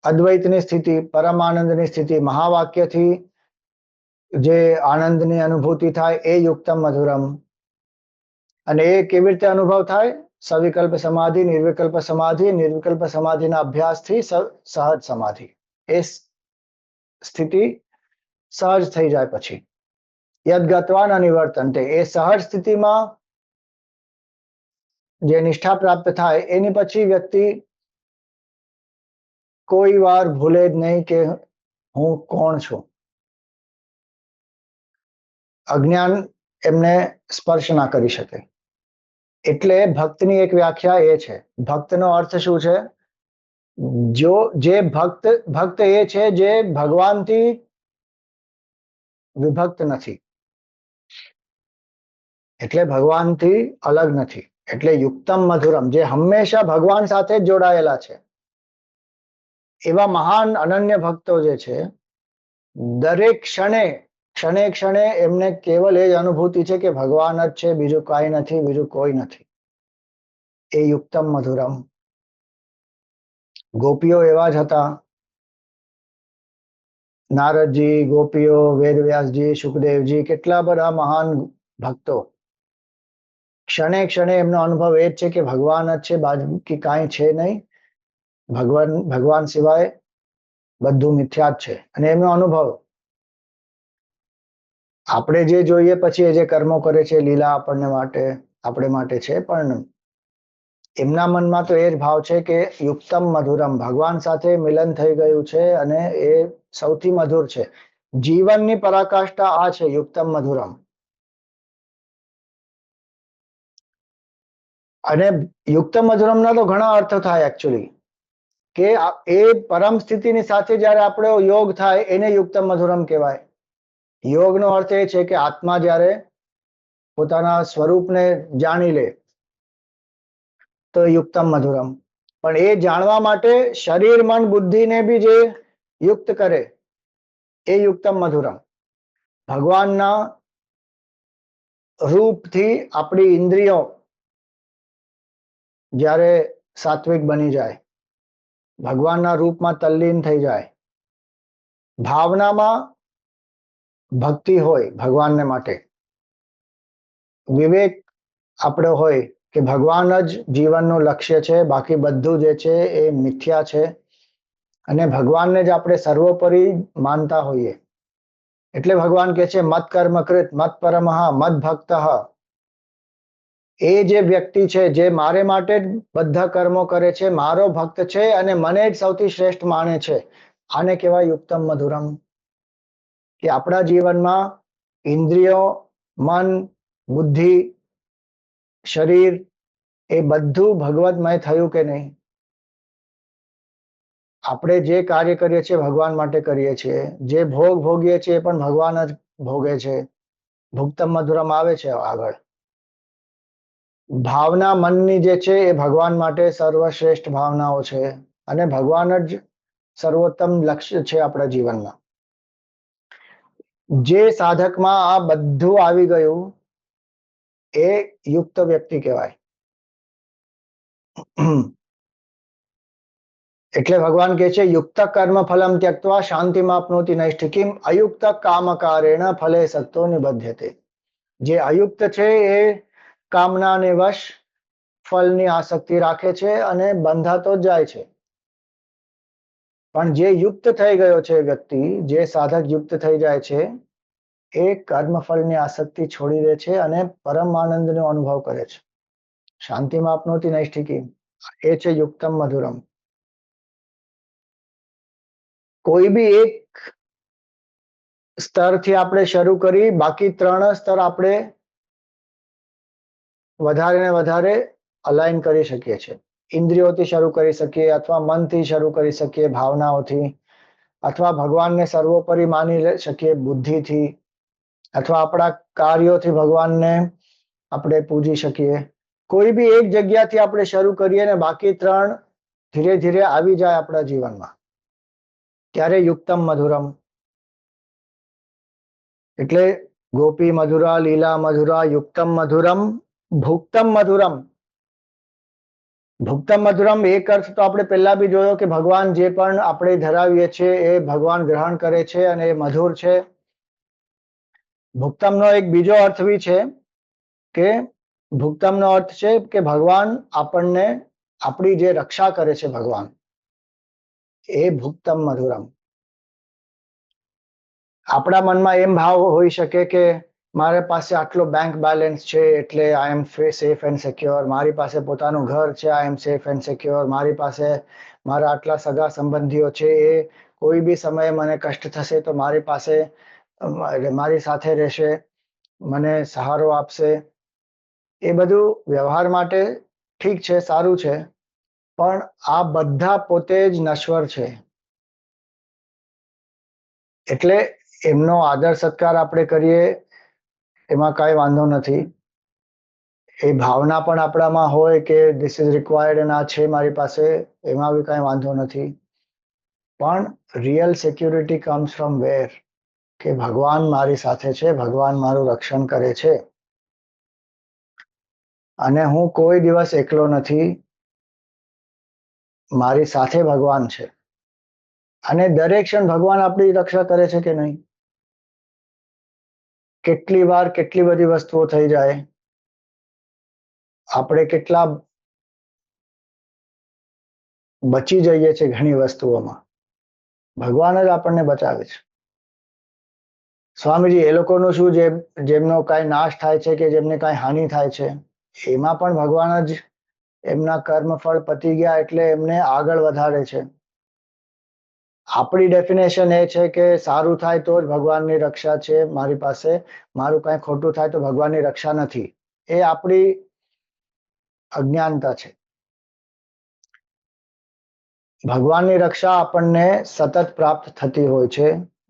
અદ્વૈતની સ્થિતિ, પરમાનંદની સ્થિતિ, મહાવાક્યથી જે આનંદની અનુભૂતિ થાય એ યુક્તમ મધુરમ. અને એ કેવી રીતે અનુભવ થાય? સવિકલ્પ સમાધિ, નિર્વિકલ્પ સમાધિ, નિર્વિકલ્પ સમાધિના અભ્યાસથી સહજ સમાધિ. એ સ્થિતિ સહજ થઈ જાય પછી યદ ગત્વા ન નિવર્તન્તે. એ સહજ સ્થિતિમાં જે નિષ્ઠા પ્રાપ્ત થાય એની પછી વ્યક્તિ કોઈ વાર ભૂલે જ નહીં કે હું કોણ છું. અજ્ઞાન એમને સ્પર્શ ના કરી શકે. એટલે ભક્તની એક વ્યાખ્યા એ છે. ભક્તનો અર્થ શું છે? જે ભક્ત એ છે જે ભગવાનથી વિભક્ત નથી, એટલે ભગવાનથી અલગ નથી. એટલે યુક્તમ મધુરમ, જે હંમેશા ભગવાન સાથે જ જોડાયેલા છે. એવા મહાન અનન્ય ભક્તો જે છે, દરેક ક્ષણે ક્ષણે ક્ષણે એમને કેવલ એ જ અનુભૂતિ છે કે ભગવાન જ છે, બીજું કાંઈ નથી, બીજું કોઈ નથી. એ યુક્તમ મધુરમ. ગોપીઓ એવા જ હતા. નારદજી, ગોપીઓ, વેદવ્યાસજી, સુખદેવજી, કેટલા બધા મહાન ભક્તો. ક્ષણે ક્ષણે એમનો અનુભવ એ જ છે કે ભગવાન જ છે, બાકી કાંઈ છે નહીં. ભગવાન સિવાય બધું મિથ્યા જ છે. અને એમનો અનુભવ આપણે જે જોઈએ પછી એ જે કર્મો કરે છે, લીલા આપણે માટે છે, પણ એમના મનમાં તો એ જ ભાવ છે કે યુક્તમ મધુરમ, ભગવાન સાથે મિલન થઈ ગયું છે અને એ સૌથી મધુર છે. જીવનની પરાકાષ્ઠા આ છે, યુક્તમ મધુરમ. અને યુક્તમ મધુરમના તો ઘણા અર્થો થાય એકચ્યુઅલી, કે એ પરમ સ્થિતિની સાથે જ્યારે આપણો યોગ થાય એને યુક્તમ મધુરમ કહેવાય. યોગનો અર્થ એ છે કે આત્મા જ્યારે પોતાના સ્વરૂપને જાણી લે તો યુક્તમ મધુરમ. પણ એ જાણવા માટે શરીર, મન, બુદ્ધિને બી જે યુક્ત કરે એ યુક્તમ મધુરમ. ભગવાનના રૂપથી આપણી ઇન્દ્રિયો જ્યારે સાત્વિક બની જાય, ભગવાનના રૂપમાં તલ્લીન થઈ જાય, ભાવનામાં ભક્તિ હોય ભગવાનને માટે, વિવેક આપણો હોય કે ભગવાન જ જીવનનું લક્ષ્ય છે, બાકી બધું જે છે એ મિથ્યા છે, અને ભગવાનને જ આપણે સર્વોપરી માનતા હોઈએ. એટલે ભગવાન કહે છે મત કર્મ કૃત મત પરમઃ મત ભક્ત. એ જે વ્યક્તિ છે જે મારે માટે જ બધા કર્મો કરે છે, મારો ભક્ત છે અને મને જ સૌથી શ્રેષ્ઠ માને છે, આને કહેવાય યુક્તમ મધુરમ. કે આપણા જીવનમાં ઇન્દ્રિયો, મન, બુદ્ધિ, શરીર એ બધું ભગવતમય થયું કે નહીં? આપણે જે કાર્ય કરીએ છીએ ભગવાન માટે કરીએ છીએ, જે ભોગ ભોગીએ છીએ પણ ભગવાન જ ભોગે છે. ભુક્તમ મધુરમ આવે છે આગળ. ભાવના મનની જે છે એ ભગવાન માટે સર્વશ્રેષ્ઠ ભાવનાઓ છે, અને ભગવાન જ સર્વોત્તમ લક્ષ્ય છે આપણા જીવનમાં. જે સાધકમાં આ બધું આવી ગયું એ યુક્ત વ્યક્તિ કહેવાય. એટલે ભગવાન કહે છે યુક્ત કર્મ ફલમ ત્યક્ત્વા શાંતિમાપ્નોતિ નૈષ્ઠિકીમ અયુક્ત કામકારેણ ફલે સક્તો નિબધ્યતે. જે અયુક્ત છે એ કામનાને વશ ફલની આસક્તિ રાખે છે અને બંધાતો જાય છે. પણ જે યુક્ત થઈ ગયો છે વ્યક્તિ, જે સાધક યુક્ત થઈ જાય છે, એ કર્મફળની આસક્તિ છોડી દે છે અને પરમ આનંદનો અનુભવ કરે છે. શાંતિમાં આપનોતી નૈષ્ઠિકી, એ છે યુક્તમ મધુરમ. કોઈ બી એક સ્તરથી આપણે શરૂ કરી બાકી ત્રણ સ્તર આપણે વધારે ને વધારે અલાઈન કરી શકીએ છીએ. ઇન્દ્રિયોથી શરૂ કરી શકીએ, અથવા મનથી શરૂ કરી શકીએ, ભાવનાઓથી, અથવા ભગવાનને સર્વોપરી માની શકીએ બુદ્ધિથી, અથવા આપણા કાર્યોથી ભગવાનને આપણે પૂજી શકીએ. કોઈ બી એક જગ્યાથી આપણે શરૂ કરીએ ને બાકી ત્રણ ધીરે ધીરે આવી જાય આપણા જીવનમાં. ત્યારે યુક્તમ મધુરમ એટલે ગોપી મધુરા, લીલા મધુરા, યુક્તમ મધુરમ, ભુક્તમ મધુરમ. ભુક્તમ મધુરમ એક અર્થ તો આપણે પહેલા બી જોયો કે ભગવાન જે પણ આપણે ધરાવીએ છીએ એ ભગવાન ગ્રહણ કરે છે અને એ મધુર છે. ભુક્તમનો એક બીજો અર્થ બી છે કે ભુક્તમનો અર્થ છે કે ભગવાન આપણને આપણી જે રક્ષા કરે છે ભગવાન, એ ભુક્તમ મધુરમ. આપણા મનમાં એમ ભાવ હોઈ શકે કે મારા પાસે આટલો બેંક બેલેન્સ છે એટલે આઈ એમ સેફ એન્ડ સિક્યોર, મારી પાસે પોતાનું ઘર છે, આઈ એમ સેફ એન્ડ સિક્યોર, મારી પાસે મારા આટલા સગા સંબંધીઓ છે, એ કોઈ બી સમયે મને કષ્ટ થશે તો મારી પાસે મારી સાથે રહેશે, મને સહારો આપશે. એ બધું વ્યવહાર માટે ઠીક છે, સારું છે, પણ આ બધા પોતે જ નશ્વર છે. એટલે એમનો આદર સત્કાર આપણે કરીએ એમાં કાંઈ વાંધો નથી. એ ભાવના પણ આપણામાં હોય કે ધીસ ઇઝ રિક્વાયર્ડ અને આ છે મારી પાસે, એમાં બી કાંઈ વાંધો નથી. પણ real security comes from where? કે ભગવાન મારી સાથે છે, ભગવાન મારું રક્ષણ કરે છે અને હું કોઈ દિવસ એકલો નથી, મારી સાથે ભગવાન છે. અને દરેક ક્ષણ ભગવાન આપણી રક્ષા કરે છે કે નહીં? કેટલી વાર કેટલી બધી વસ્તુઓ થઈ જાય, આપણે કેટલા બચી જઈએ છીએ ઘણી વસ્તુઓમાં, ભગવાન જ આપણને બચાવે છે. સ્વામીજી, એ લોકોનું શું, જેમનો કાંઈ નાશ થાય છે કે જેમને કાંઈ હાનિ થાય છે, એમાં પણ ભગવાન જ એમના કર્મફળ પતી ગયા એટલે એમને આગળ વધારે છે. આપણી ડેફિનેશન એ છે કે સારું થાય તો જ ભગવાનની રક્ષા છે મારી પાસે, મારું કાંઈ ખોટું થાય તો ભગવાનની રક્ષા નથી. એ આપણી અજ્ઞાનતા છે. ભગવાનની રક્ષા આપણને સતત પ્રાપ્ત થતી હોય છે.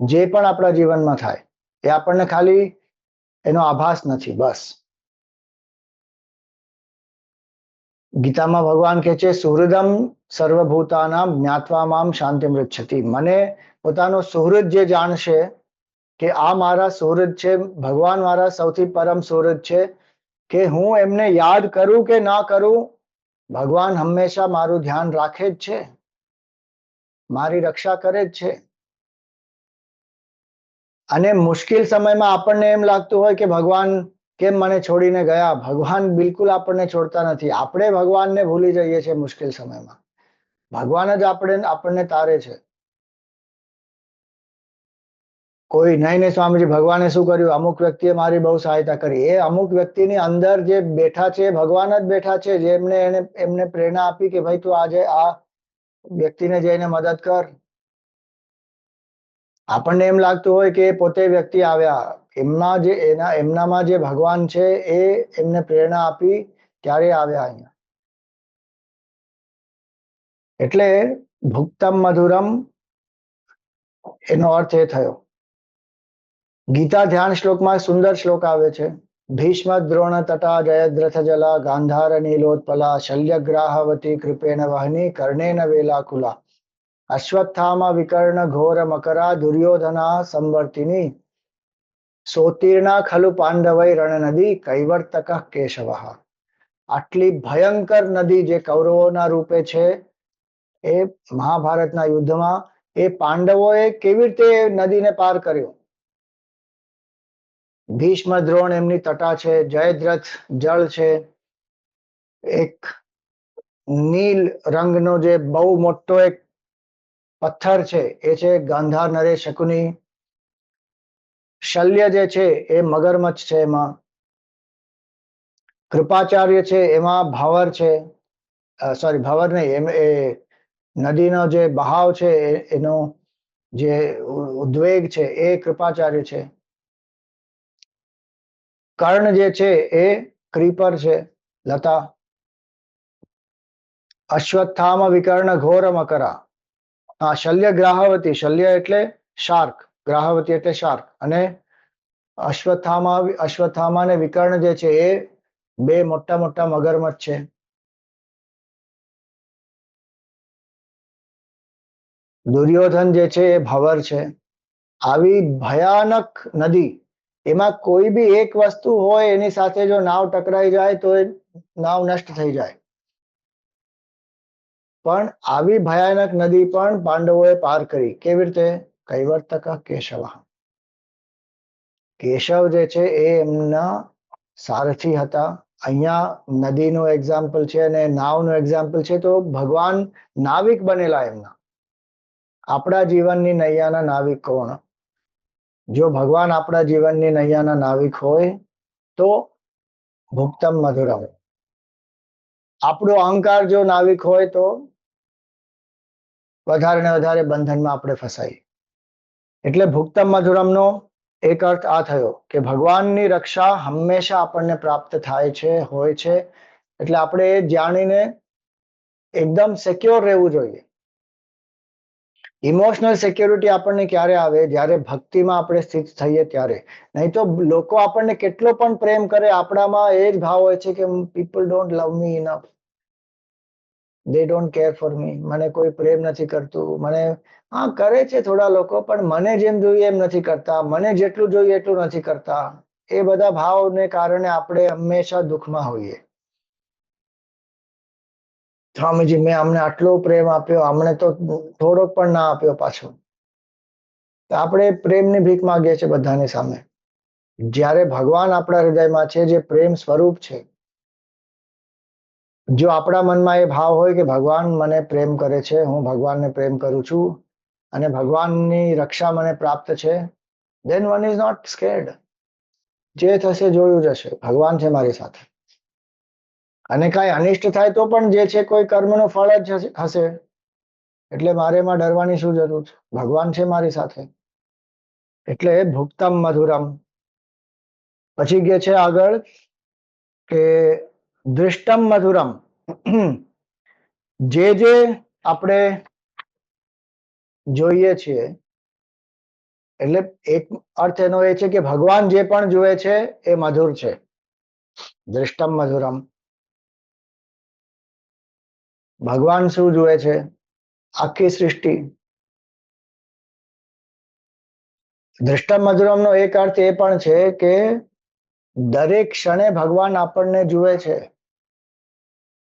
જે પણ આપણા જીવનમાં થાય એ આપણને ખાલી એનો આભાસ નથી, બસ. ગીતામાં ભગવાન કહે છે, સુહૃદમ સર્વભૂતાનામ જ્ઞાત્વા મામ શાંતિ મૃચ્છતિ. મને પોતાનો સુહૃદ જે જાણશે કે આ મારા સુહૃદ છે, ભગવાન મારા સૌથી પરમ સુહૃદ છે, કે હું એમને યાદ કરું કે ના કરું, ભગવાન હંમેશા મારું ધ્યાન રાખે જ છે, મારી રક્ષા કરે જ છે. અને મુશ્કેલ સમયમાં આપણને એમ લાગતું હોય કે ભગવાન કેમ મને છોડીને ગયા, ભગવાન બિલકુલ આપણને છોડતા નથી. આપણે ભગવાનને ભૂલી જઈએ છીએ મુશ્કેલ સમયમાં. ભગવાન જ આપણને તારે છે. કોઈ નહીં નહીં સ્વામીજી, ભગવાને શું કર્યું, અમુક વ્યક્તિએ મારી બહુ સહાયતા કરી. એ અમુક વ્યક્તિની અંદર જે બેઠા છે ભગવાન જ બેઠા છે, જેમને એમને પ્રેરણા આપી કે ભાઈ તું આજે આ વ્યક્તિને જઈને મદદ કર. આપણને એમ લાગતું હોય કે પોતે વ્યક્તિ આવ્યા, એમનામાં જે ભગવાન છે એ એમને પ્રેરણા આપી ત્યારે આવ્યા અહીંયા. એટલે ભુક્તમ મધુરમ એનો અર્થ એ થયો. ગીતા ધ્યાન શ્લોકમાં સુંદર શ્લોક આવે છે. ભીષ્મ દ્રોણ તટા જયદ્રથ જલા ગાંધાર નીલોત્પલા શલ્યગ્રાહવતી કૃપેણ વહની કર્ણેન વેલાકુલા અશ્વત્થામા વિકર્ણ ઘોર મકરા દુર્યોધના સંવર્તિની સોતીર્ણા ખલુ પાંડવೈ રણ નદી કૈવર્તક કેશવ. આટલી ભયંકર નદી જે કૌરવોના રૂપે છે, એ મહાભારતના યુદ્ધમાં એ પાંડવોએ કેવી રીતે નદીને પાર કર્યો. ભીષ્મ દ્રોણ એમની તટા છે, જયદ્રથ જળ છે, એક નીલ રંગનો જે બહુ મોટો એક પથ્થર છે એ છે ગાંધાર નરેશ શકુની. શલ્ય જે છે એ મગરમચ્છ છે, એમાં કૃપાચાર્ય છે, એમાં ભાવર છે, સોરી ભાવર નહીં, એ નદીનો જે બહાવ છે એનો જે ઉદ્વેગ છે એ કૃપાચાર્ય છે. કર્ણ જે છે એ ક્રીપર છે, લતા. અશ્વત્થામા વિકર્ણ ઘોર મકરા. શલ્ય ગ્રાહવતી, શલ્ય એટલે શાર્ક, ગ્રાહવતી એટલે શાર્ક. અને અશ્વત્થામા ને વિકર્ણ જે છે એ બે મોટા મોટા મગરમચ્છ છે. દુર્યોધન જે છે એ ભવર છે. આવી ભયાનક નદી, એમાં કોઈ બી એક વસ્તુ હોય એની સાથે જો નાવ ટકરાઈ જાય તો એ નાવ નષ્ટ થઈ જાય. પણ આવી ભયાનક નદી પણ પાંડવોએ પાર કરી. કેવી રીતે? કૈવર્તક કેશવ. કેશવ જે છે એ એમના સારથી હતા. અહીંયા નદીનું એક્ઝામ્પલ છે અને નાવનું એક્ઝામ્પલ છે, તો ભગવાન નાવિક બનેલા એમના. આપણા જીવનની નૈયાના નાવિક કોણ? જો ભગવાન આપણા જીવનની નૈયાના નાવિક હોય તો ભુક્તમ મધુરમ. આપણો અહંકાર જો નાવિક હોય તો વધારે ને વધારે બંધનમાં આપણે ફસાઈએ. એટલે ભુક્તમ મધુરમનો એક અર્થ આ થયો કે ભગવાનની રક્ષા હંમેશા આપણને પ્રાપ્ત થાય છે, હોય છે. એટલે આપણે એ જાણીને એકદમ સિક્યોર રહેવું જોઈએ. ઇમોશનલ સિક્યોરિટી આપણને ક્યારે આવે? જ્યારે ભક્તિમાં આપણે સ્થિત થઈએ ત્યારે. નહીં તો લોકો આપણને કેટલો પણ પ્રેમ કરે, આપણામાં એ જ ભાવ હોય છે કે people don't love me enough, they don't care for me. મને કોઈ પ્રેમ નથી કરતું. મને હા કરે છે થોડા લોકો, પણ મને જેમ જોઈએ એમ નથી કરતા, મને જેટલું જોઈએ એટલું નથી કરતા. એ બધા ભાવને કારણે આપણે હંમેશા દુઃખમાં હોઈએ. સ્વામીજી મેં અમને આટલો પ્રેમ આપ્યો, અમને તો થોડોક પણ ના આપ્યો પાછો. આપણે પ્રેમની ભીખ માંગીએ છીએ બધાની સામે. જ્યારે ભગવાન આપણા હૃદયમાં છે, જે પ્રેમ સ્વરૂપ છે, જો આપણા મનમાં એ ભાવ હોય કે ભગવાન મને પ્રેમ કરે છે, હું ભગવાનને પ્રેમ કરું છું અને ભગવાનની રક્ષા મને પ્રાપ્ત છે, then one is not scared. જે થશે જોયું જશે, ભગવાન છે મારી સાથે. અને કાંઈ અનિષ્ટ થાય તો પણ જે છે કોઈ કર્મનું ફળ જ હશે, એટલે મારે એમાં ડરવાની શું જરૂર છે? ભગવાન છે મારી સાથે. એટલે ભુક્તમ મધુરમ. પછી કે છે આગળ કે દૃષ્ટમ મધુરમ. જે આપણે જોઈએ છીએ, એટલે એક અર્થ એનો એ છે કે ભગવાન જે પણ જુએ છે એ મધુર છે. દૃષ્ટમ મધુરમ. ભગવાન શું જુએ છે? આખી સૃષ્ટિ. દૃષ્ટમ મધુરમનો એક અર્થ એ પણ છે કે દરેક ક્ષણે ભગવાન આપણને જુએ છે.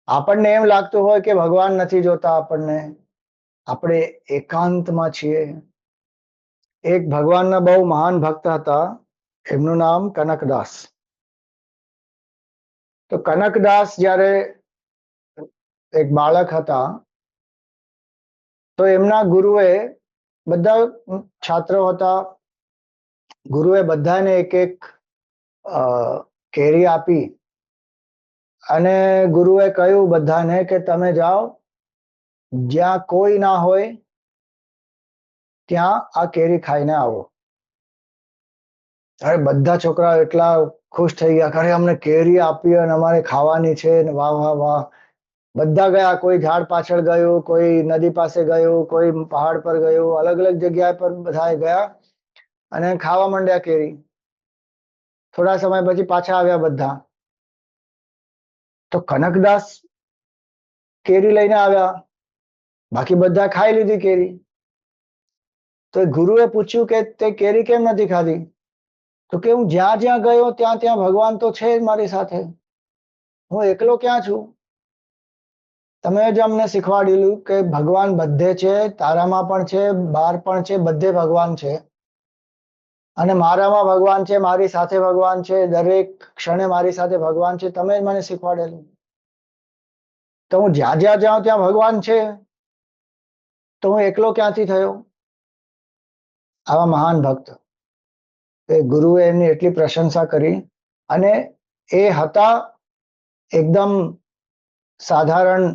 આપણને એમ લાગતું હોય કે ભગવાન નથી જોતા આપણને, આપણે એકાંતમાં છીએ. એક ભગવાનના બહુ મહાન ભક્ત હતા, એમનું નામ કનકદાસ. તો કનકદાસ જ્યારે એક બાળક હતા, તો એમના ગુરુએ, બધા છાત્રો હતા, ગુરુએ બધાને એક એક કેરી આપી અને ગુરુએ કહ્યું બધાને કે તમે જાઓ, જ્યાં કોઈ ના હોય ત્યાં આ કેરી ખાઈને આવો. અરે બધા છોકરાઓ એટલા ખુશ થઈ ગયા, અરે અમને કેરી આપી અને અમારે ખાવાની છે, ને વાહ વાહ વાહ. બધા ગયા, કોઈ ઝાડ પાછળ ગયું, કોઈ નદી પાસે ગયું, કોઈ પહાડ પર ગયું, અલગ અલગ જગ્યા પર બધા ગયા અને ખાવા માંડ્યા કેરી. થોડા સમય પછી પાછા આવ્યા બધા. તો કનકદાસ કેરી લઈને આવ્યા, બાકી બધા ખાઈ લીધી કેરી. તો ગુરુએ પૂછ્યું કે તે કેરી કેમ નથી ખાધી? તો કે હું જ્યાં જ્યાં ગયો ત્યાં ત્યાં ભગવાન તો છે જ મારી સાથે, હું એકલો ક્યાં છું? તમે જ અમને શીખવાડેલું કે ભગવાન બધે છે, તારામાં પણ છે, બહાર પણ છે, બધે ભગવાન છે. અને મારામાં ભગવાન છે, મારી સાથે ભગવાન છે, દરેક ક્ષણે મારી સાથે ભગવાન છે. તમે જ મને શીખવાડેલું. તો હું જ્યાં જ્યાં જાઉં ત્યાં ભગવાન છે, તો હું એકલો ક્યાંથી થયો? આવા મહાન ભક્ત. એ ગુરુએ એમની એટલી પ્રશંસા કરી. અને એ હતા એકદમ સાધારણ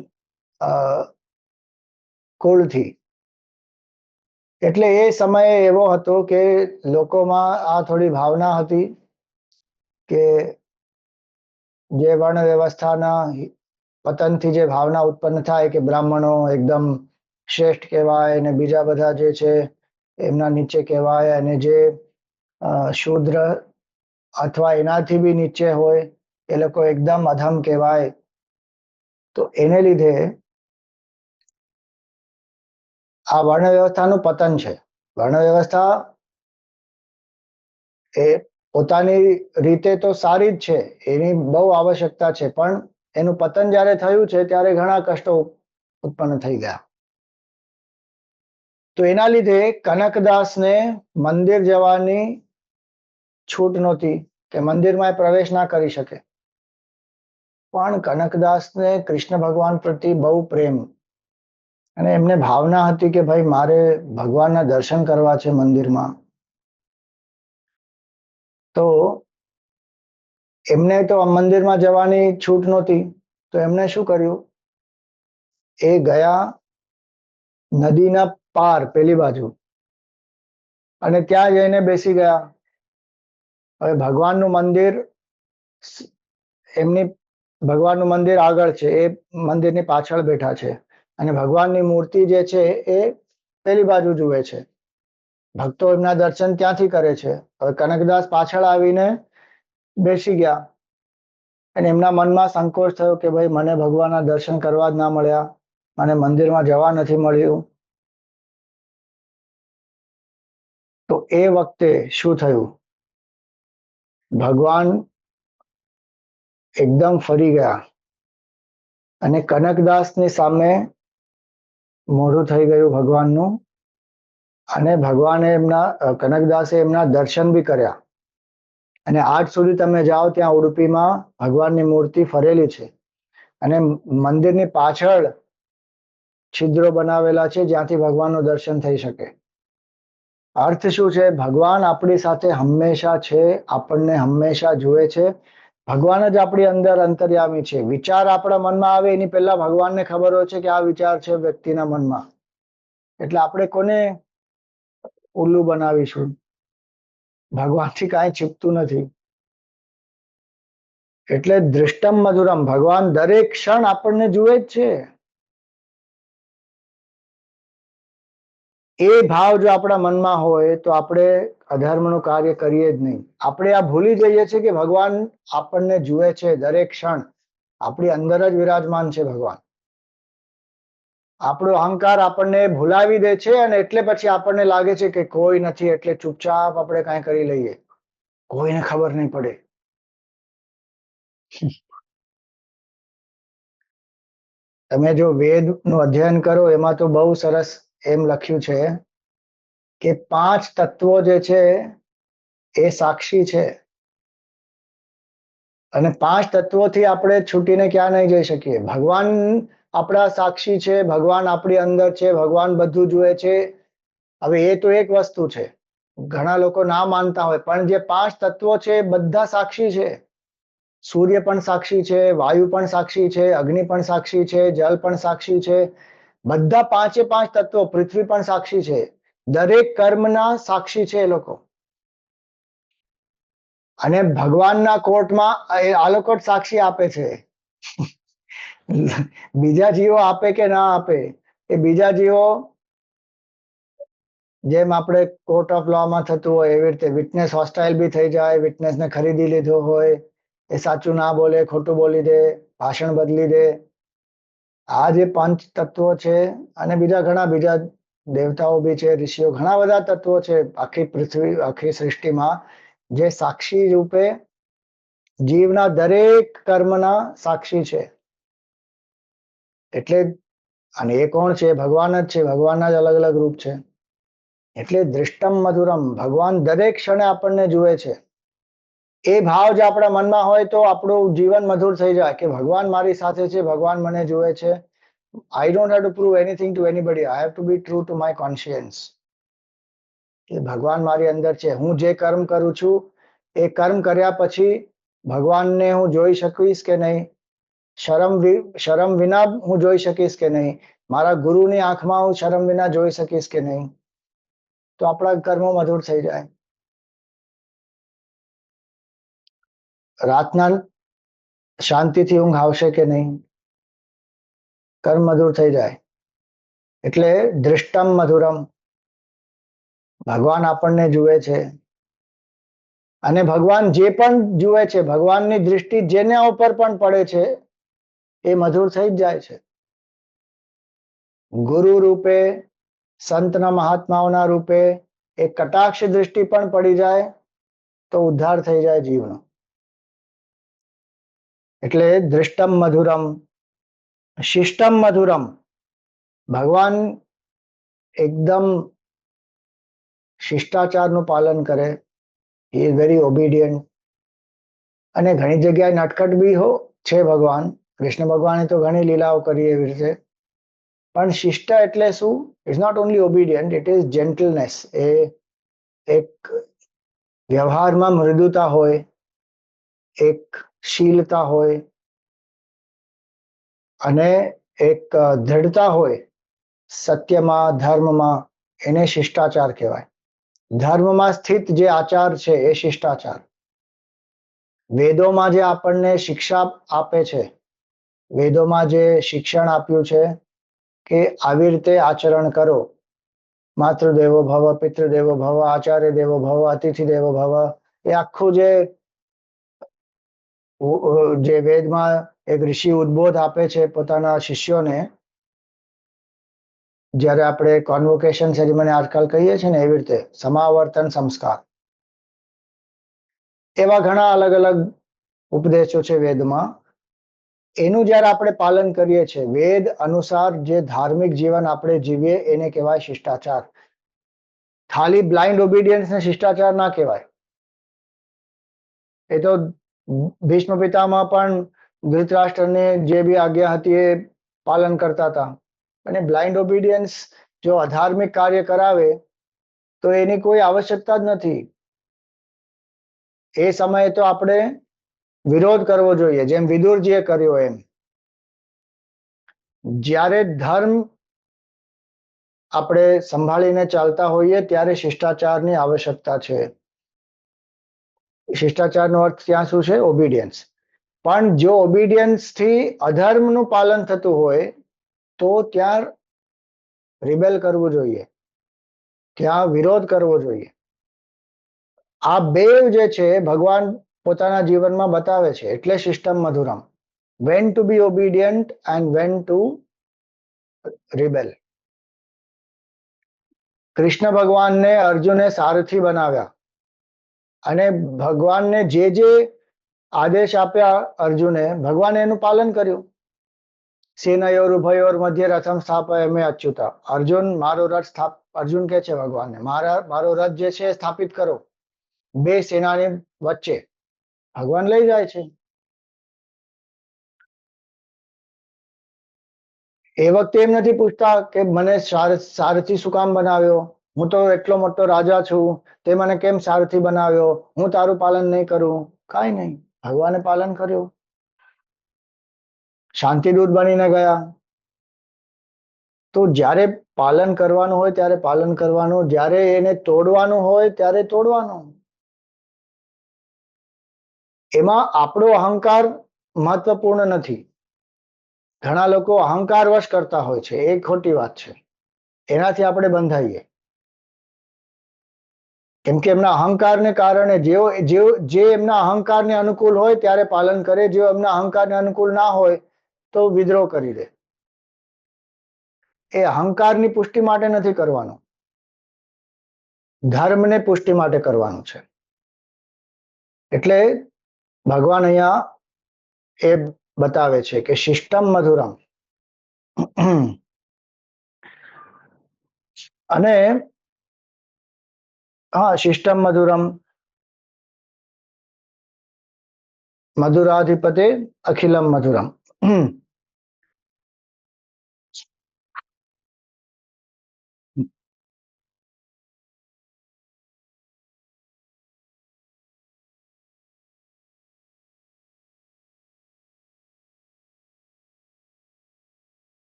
કુળથી. એટલે એ સમય એવો હતો કે લોકોમાં આ થોડી ભાવના હતી કે જે વર્ણ વ્યવસ્થાના પતનથી જે ભાવના ઉત્પન્ન થાય કે બ્રાહ્મણો એકદમ શ્રેષ્ઠ કહેવાય અને બીજા બધા જે છે એમના નીચે કહેવાય, અને જે શૂદ્ર અથવા એનાથી બી નીચે હોય એ લોકો એકદમ અધમ કહેવાય. તો એને લીધે આ વર્ણ વ્યવસ્થાનું પતન છે. વર્ણ વ્યવસ્થા એ પોતાની રીતે તો સારી જ છે, એની બહુ આવશ્યકતા છે, પણ એનું પતન જ્યારે થયું છે ત્યારે ઘણા કષ્ટો ઉત્પન્ન થઈ ગયા. તો એના લીધે કનકદાસને મંદિર જવાની છૂટ નહોતી કે મંદિરમાં પ્રવેશ ના કરી શકે. પણ કનકદાસને કૃષ્ણ ભગવાન પ્રતિ બહુ પ્રેમ અને એમને ભાવના હતી કે ભાઈ મારે ભગવાનના દર્શન કરવા છે મંદિરમાં. તો એમને તો મંદિરમાં જવાની છૂટ નહોતી, તો એમને શું કર્યું, એ ગયા નદીના પાર પેલી બાજુ અને ત્યાં જઈને બેસી ગયા. હવે ભગવાનનું મંદિર એમની ભગવાનનું મંદિર આગળ છે, એ મંદિરની પાછળ બેઠા છે અને ભગવાનની મૂર્તિ જે છે એ પેલી બાજુ જુએ છે. ભક્તો એમના દર્શન ત્યાંથી કરે છે. હવે કનકદાસ પાછળ આવીને બેસી ગયા અને એમના મનમાં સંકોચ થયો કે ભાઈ મને ભગવાનના દર્શન કરવા જ ના મળ્યા, મને મંદિરમાં જવા નથી મળ્યું. તો એ વખતે શું થયું, ભગવાન એકદમ ફરી ગયા અને કનકદાસની સામે મોઢું થઈ ગયું ભગવાનનું અને ભગવાને કનકદાસે એમના દર્શન બી કર્યા. અને આજ સુધી તમે જાઓ ત્યાં ઉડુપીમાં ભગવાનની મૂર્તિ ફરેલી છે અને મંદિરની પાછળ છિદ્રો બનાવેલા છે જ્યાંથી ભગવાનનું દર્શન થઈ શકે. અર્થ શું છે, ભગવાન આપણી સાથે હંમેશા છે, આપણને હંમેશા જુએ છે. ભગવાન જ આપણી અંદર અંતર્યામી છે. વિચાર આપણા મનમાં આવે એની પહેલા ભગવાનને ખબર હોય છે કે આ વિચાર છે વ્યક્તિના મનમાં, એટલે આપણે કોને ઉલ્લુ બનાવીશું. ભગવાનથી કાંઈ છીપતું નથી. એટલે દૃષ્ટમ મધુરમ, ભગવાન દરેક ક્ષણ આપણને જુએ જ છે. એ ભાવ જો આપણા મનમાં હોય તો આપણે અધર્મનું કાર્ય કરીએ જ નહીં. આપણે આ ભૂલી જઈએ છીએ કે ભગવાન આપણને જુએ છે દરેક ક્ષણ, આપણી અંદર જ વિરાજમાન છે ભગવાન. આપણો અહંકાર આપણને ભૂલાવી દે છે અને એટલે પછી આપણને લાગે છે કે કોઈ નથી એટલે ચૂપચાપ આપણે કાંઈ કરી લઈએ, કોઈને ખબર નહીં પડે. તમે જો વેદનું અધ્યયન કરો એમાં તો બહુ સરસ એમ લખ્યું છે કે 5 તત્વો જે છે એ સાક્ષી છે અને 5 તત્વોથી આપણે છૂટીને ક્યાં નહીં જઈ શકીએ. ભગવાન આપણા સાક્ષી છે, ભગવાન આપણી અંદર છે, ભગવાન બધું જુએ છે. હવે એ તો એક વસ્તુ છે, ઘણા લોકો ના માનતા હોય, પણ જે 5 તત્વો છે એ બધા સાક્ષી છે. સૂર્ય પણ સાક્ષી છે, વાયુ પણ સાક્ષી છે, અગ્નિ પણ સાક્ષી છે, જલ પણ સાક્ષી છે. બધા 5 તત્વો, પૃથ્વી પણ સાક્ષી છે. દરેક કર્મના સાક્ષી છે એ લોકો. અને ભગવાનના કોર્ટમાં આ લોકો જ સાક્ષી આપે છે. બીજા જીવો આપે કે ના આપે, એ બીજા જીવો જેમ આપણે કોર્ટ ઓફ લોમાં થતું હોય એવી રીતે વિટનેસ હોસ્ટાઇલ બી થઈ જાય, વિટનેસને ખરીદી લીધો હોય, એ સાચું ના બોલે, ખોટું બોલી દે, ભાષણ બદલી દે. આ જે 5 તત્વો છે અને બીજા દેવતાઓ બી છે, ઋષિઓ, ઘણા બધા તત્વો છે આખી પૃથ્વી, આખી સૃષ્ટિમાં, જે સાક્ષી રૂપે જીવના દરેક કર્મના સાક્ષી છે. એટલે અને એ કોણ છે, ભગવાન જ છે. ભગવાનના જ અલગ અલગ રૂપ છે. એટલે દૃષ્ટમ મધુરમ, ભગવાન દરેક ક્ષણે આપણને જુએ છે. એ ભાવ જો આપણા મનમાં હોય તો આપણું જીવન મધુર થઈ જાય કે ભગવાન મારી સાથે છે, ભગવાન મને જુએ છે. I don't have to prove anything to anybody. I have to be true to my conscience. કે ભગવાન મારી અંદર છે. હું જે કર્મ કરું છું એ કર્મ કર્યા પછી ભગવાનને હું જોઈ શકીશ કે નહીં, શરમ વિના હું જોઈ શકીશ કે નહીં, મારા ગુરુની આંખમાં હું શરમ વિના જોઈ શકીશ કે નહીં, તો આપણા કર્મો મધુર થઈ જાય. રાતના શાંતિથી ઊંઘ આવશે કે નહીં, કર્મ મધુર થઈ જાય. એટલે દૃષ્ટમ મધુરમ, ભગવાન આપણને જુએ છે અને ભગવાન જે પણ જુએ છે, ભગવાનની દૃષ્ટિ જેના ઉપર પણ પડે છે એ મધુર થઈ જ જાય છે. ગુરુ રૂપે સંતના મહાત્માઓના રૂપે એક કટાક્ષ દૃષ્ટિ પણ પડી જાય તો ઉદ્ધાર થઈ જાય જીવનો. એટલે દૃષ્ટમ મધુરમ, શિષ્ટમ મધુરમ. ભગવાન એકદમ શિષ્ટાચારનું પાલન કરે, હી ઇઝ વેરી ઓબિડિયન્ટ. અને ઘણી જગ્યાએ નટખટ બી છે ભગવાન. કૃષ્ણ ભગવાને તો ઘણી લીલાઓ કરી એવી રીતે. પણ શિષ્ટ એટલે શું? Is not only obedient, it is gentleness. એ એક વ્યવહારમાં મૃદુતા હોય, એક શીલતા હોય અને એક દૃઢતા હોય સત્યમાં, ધર્મમાં. એને શિષ્ટાચાર કહેવાય. ધર્મમાં સ્થિત જે આચાર છે એ શિષ્ટાચાર. વેદોમાં જે આપણને શિક્ષા આપે છે, વેદોમાં જે શિક્ષણ આપ્યું છે કે આવી રીતે આચરણ કરો, માતૃદેવો ભવ, પિતૃદેવો ભવ, આચાર્ય દેવો ભવ, અતિથિ દેવો ભવ, એ આખું જે વેદમાં એક ઋષિ ઉદ્બોધ આપે છે પોતાના શિષ્યોને, જ્યારે આપણે કોન્વોકેશન સેરેમની આજકાલ કહીએ છીએ ને એવી રીતે સમાવર્તન સંસ્કાર. એવા ઘણા અલગ અલગ ઉપદેશો છે વેદમાં. એનું જ્યારે આપણે પાલન કરીએ છીએ, વેદ અનુસાર જે ધાર્મિક જીવન આપણે જીવીએ એને કહેવાય શિષ્ટાચાર. ખાલી બ્લાઇન્ડ ઓબિડિયન્સને શિષ્ટાચાર ના કહેવાય. એ તો ભીષ્મ પિતામાં પણ ધૃતરાષ્ટ્રને જે બી આજ્ઞા હતી એ પાલન કરતા હતા. અને બ્લાઇન્ડ ઓબિડિયન્સ જો અધાર્મિક કાર્ય કરાવે તો એની કોઈ આવશ્યકતા જ નથી. એ સમયે તો આપણે વિરોધ કરવો જોઈએ, જેમ વિદુરજીએ કર્યો એમ. જ્યારે ધર્મ આપણે સંભાળીને ચાલતા હોઈએ ત્યારે શિષ્ટાચારની આવશ્યકતા છે. શિષ્ટાચારનો અર્થ ત્યાં શું છે? ઓબિડિયન્સ. પણ જો ઓબિડિયન્સ થી અધર્મનું પાલન થતું હોય તો ત્યાં રિબેલ કરવું જોઈએ, ત્યાં વિરોધ કરવો જોઈએ. આ બે જે છે ભગવાન પોતાના જીવનમાં બતાવે છે. એટલે શિષ્ટમ Madhuram. when to be obedient and when to rebel. Krishna ભગવાનને અર્જુને સારથી બનાવ્યા અને ભગવાનને જે જે આદેશ આપ્યા અર્જુને, ભગવાને એનું પાલન કર્યું. સેનયોર ઉભયોર મધ્ય રથમ સ્થાપય મેં અચ્યુતા. અર્જુન મારો રથ અર્જુન કે છે ભગવાનને, મારો રથ જે છે સ્થાપિત કરો બે સેનાની વચ્ચે. ભગવાન લઈ જાય છે. એ વખતે એમ નથી પૂછતા કે મને સારથી શું કામ બનાવ્યો, હું તો એટલો મોટો રાજા છું, તે મને કેમ સારથી બનાવ્યો, હું તારું પાલન નહીં કરું. કાંઈ નહીં, ભગવાને પાલન કર્યું. શાંતિદૂત બનીને ગયા. તો જ્યારે પાલન કરવાનું હોય ત્યારે પાલન કરવાનું, જ્યારે એને તોડવાનું હોય ત્યારે તોડવાનું. એમાં આપણો અહંકાર મહત્વપૂર્ણ નથી. ઘણા લોકો અહંકાર વશ કરતા હોય છે, એ ખોટી વાત છે. એનાથી આપણે બંધાઈએ. કેમ કે એમના અહંકારને કારણે જે એમના અહંકારને અનુકૂળ હોય ત્યારે પાલન કરે, જો એમના અહંકારને અનુકૂળ ના હોય તો વિદ્રોહ કરી દે. એ અહંકારની પુષ્ટિ માટે નથી કરવાનું, ધર્મને પુષ્ટિ માટે કરવાનું છે. એટલે ભગવાન અહીંયા એ બતાવે છે કે શિષ્ટમ મધુરમ. અને હા, શિષ્ટમ મધુરમ, મધુરાધિપતે અખિલમ મધુરમ.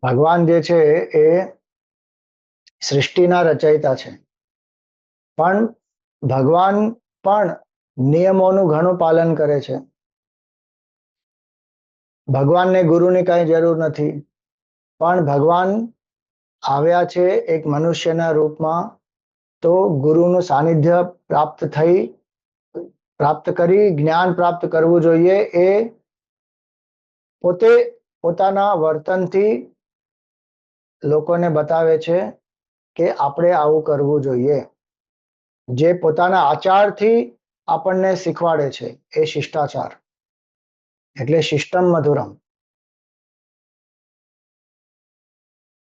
ભગવાન જે છે એ સૃષ્ટિના રચયિતા છે, પણ ભગવાન પણ નિયમોનું ઘણું પાલન કરે છે. ભગવાનને ગુરુની કઈ જરૂર નથી, પણ ભગવાન આવ્યા છે એક મનુષ્યના રૂપમાં, તો ગુરુનું સાનિધ્ય પ્રાપ્ત કરી જ્ઞાન પ્રાપ્ત કરવું જોઈએ. એ પોતે પોતાના વર્તનથી લોકોને બતાવે છે કે આપણે આવું કરવું જોઈએ. જે પોતાના આચારથી આપણને શીખવાડે છે એ શિષ્ટાચાર, એટલે શિષ્ટમ મધુરમ.